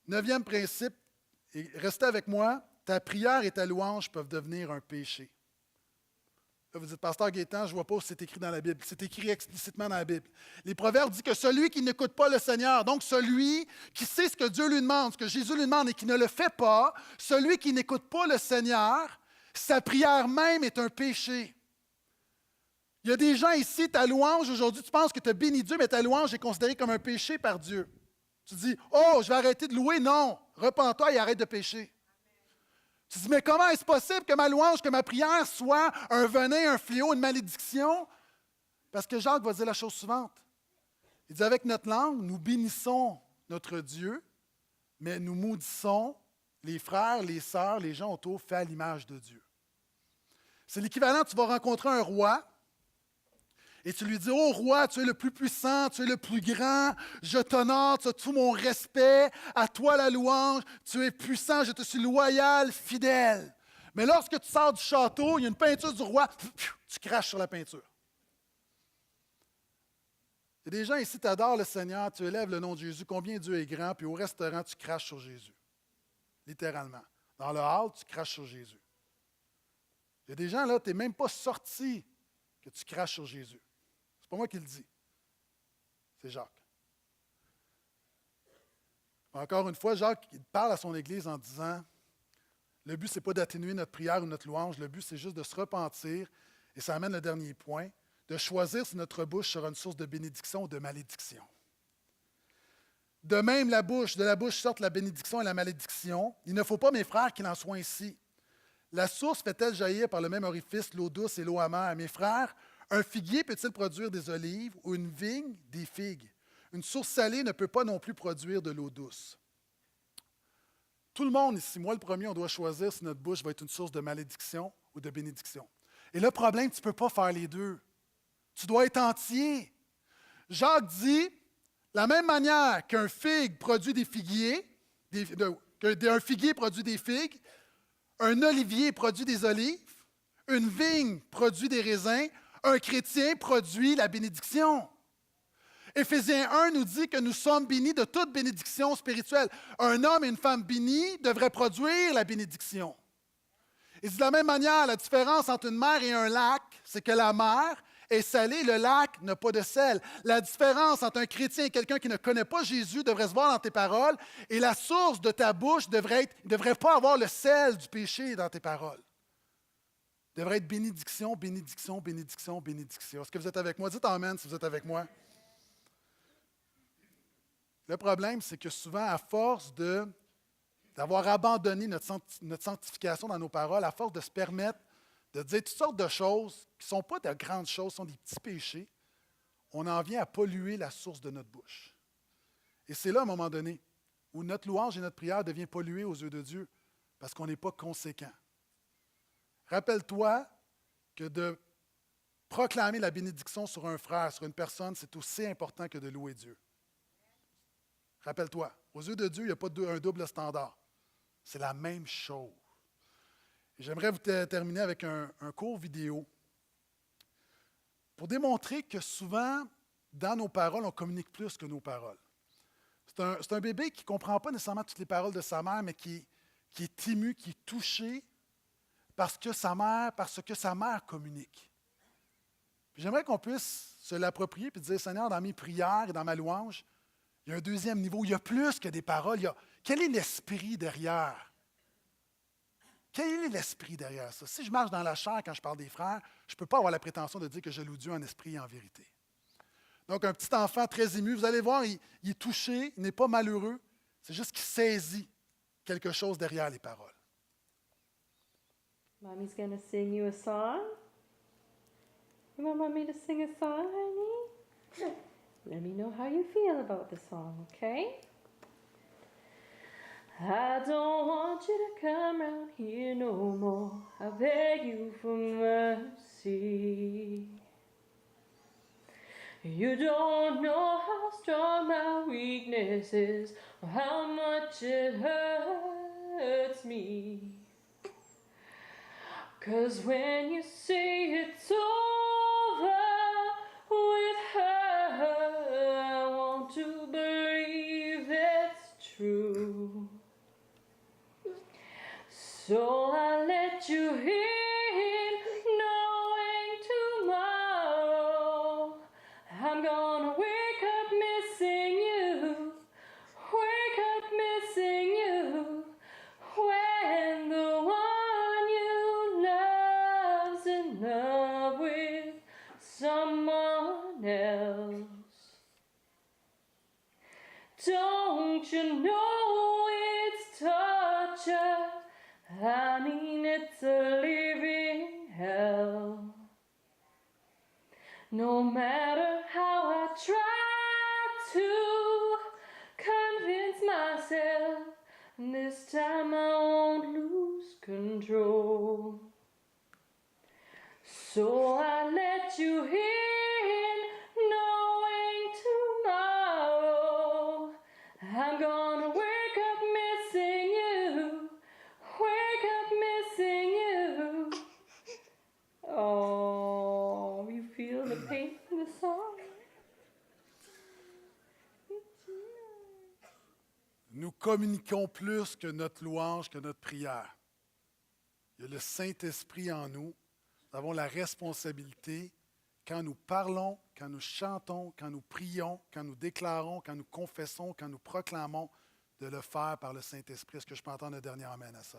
9e principe, et restez avec moi, ta prière et ta louange peuvent devenir un péché. Là, vous dites, Pasteur Gaétan, je ne vois pas où c'est écrit dans la Bible. C'est écrit explicitement dans la Bible. Les Proverbes disent que celui qui n'écoute pas le Seigneur, donc celui qui sait ce que Dieu lui demande, ce que Jésus lui demande et qui ne le fait pas, celui qui n'écoute pas le Seigneur, sa prière même est un péché. Il y a des gens ici, ta louange aujourd'hui, tu penses que tu as béni Dieu, mais ta louange est considérée comme un péché par Dieu. Tu dis, oh, je vais arrêter de louer. Non, repens-toi et arrête de pécher. Tu dis, mais comment est-ce possible que ma louange, que ma prière soit un venin, un fléau, une malédiction? Parce que Jacques va dire la chose suivante. Il dit, avec notre langue, nous bénissons notre Dieu, mais nous maudissons les frères, les sœurs, les gens autour faits à l'image de Dieu. C'est l'équivalent, tu vas rencontrer un roi, et tu lui dis, ô roi, tu es le plus puissant, tu es le plus grand, je t'honore, tu as tout mon respect, à toi la louange, tu es puissant, je te suis loyal, fidèle. Mais lorsque tu sors du château, il y a une peinture du roi, tu craches sur la peinture. Il y a des gens ici, tu adores le Seigneur, tu élèves le nom de Jésus, combien Dieu est grand, puis au restaurant, tu craches sur Jésus. Littéralement. Dans le hall, tu craches sur Jésus. Il y a des gens là, tu n'es même pas sorti que tu craches sur Jésus. C'est pas moi qui le dis. C'est Jacques. Encore une fois, Jacques il parle à son Église en disant, le but, ce n'est pas d'atténuer notre prière ou notre louange, le but, c'est juste de se repentir, et ça amène le dernier point, de choisir si notre bouche sera une source de bénédiction ou de malédiction. De même, de la bouche sortent la bénédiction et la malédiction. Il ne faut pas, mes frères, qu'il en soit ainsi. La source fait-elle jaillir par le même orifice l'eau douce et l'eau amère? Mes frères, un figuier peut-il produire des olives ou une vigne des figues? Une source salée ne peut pas non plus produire de l'eau douce. Tout le monde ici, moi le premier, on doit choisir si notre bouche va être une source de malédiction ou de bénédiction. Et le problème, tu ne peux pas faire les deux. Tu dois être entier. Jacques dit, la même manière qu'un figue produit des figuiers, qu'un figuier produit des figues, un olivier produit des olives, une vigne produit des raisins, un chrétien produit la bénédiction. Éphésiens 1 nous dit que nous sommes bénis de toute bénédiction spirituelle. Un homme et une femme bénis devraient produire la bénédiction. Et de la même manière, la différence entre une mer et un lac, c'est que la mer est salée, le lac n'a pas de sel. La différence entre un chrétien et quelqu'un qui ne connaît pas Jésus devrait se voir dans tes paroles, et la source de ta bouche ne devrait pas avoir le sel du péché dans tes paroles. Devrait être bénédiction, bénédiction, bénédiction, bénédiction. Est-ce que vous êtes avec moi? Dites Amen si vous êtes avec moi. Le problème, c'est que souvent, à force d'avoir abandonné notre sanctification dans nos paroles, à force de se permettre de dire toutes sortes de choses qui ne sont pas de grandes choses, sont des petits péchés, on en vient à polluer la source de notre bouche. Et c'est là, à un moment donné, où notre louange et notre prière deviennent polluées aux yeux de Dieu, parce qu'on n'est pas conséquent. Rappelle-toi que de proclamer la bénédiction sur un frère, sur une personne, c'est aussi important que de louer Dieu. Rappelle-toi, aux yeux de Dieu, il n'y a pas un double standard. C'est la même chose. Et j'aimerais vous terminer avec un court vidéo pour démontrer que souvent, dans nos paroles, on communique plus que nos paroles. C'est un bébé qui ne comprend pas nécessairement toutes les paroles de sa mère, mais qui est ému, qui est touché parce que sa mère communique. Puis j'aimerais qu'on puisse se l'approprier et dire, Seigneur, dans mes prières et dans ma louange, il y a un deuxième niveau. Il y a plus que des paroles. Quel est l'esprit derrière? Quel est l'esprit derrière ça? Si je marche dans la chair quand je parle des frères, je ne peux pas avoir la prétention de dire que je loue Dieu en esprit et en vérité. Donc, un petit enfant très ému, vous allez voir, il est touché, il n'est pas malheureux. C'est juste qu'il saisit quelque chose derrière les paroles. Mommy's going to sing you a song. You want Mommy to sing a song, honey? Let me know how you feel about the song, okay? I don't want you to come round here no more. I beg you for mercy. You don't know how strong my weakness is, or how much it hurts me. 'Cause when you say it's over with her, I want to believe it's true. So I let you in, knowing tomorrow I'm gonna wake up missing you, wake up missing you, when the one you love's in love with someone else. Don't you know it's torture? I mean, it's a living hell. No matter how I try to convince myself, this time I won't lose control. So I let you in, knowing tomorrow I'm gonna wake up missing you, wake up missing you. Oh, you feel the pain in the song? communiquons plus que notre louange, que notre prière. Il y a le Saint-Esprit en nous. Nous avons la responsabilité, quand nous parlons, quand nous chantons, quand nous prions, quand nous déclarons, quand nous confessons, quand nous proclamons, de le faire par le Saint-Esprit. Est-ce que je peux entendre un dernier amen à ça?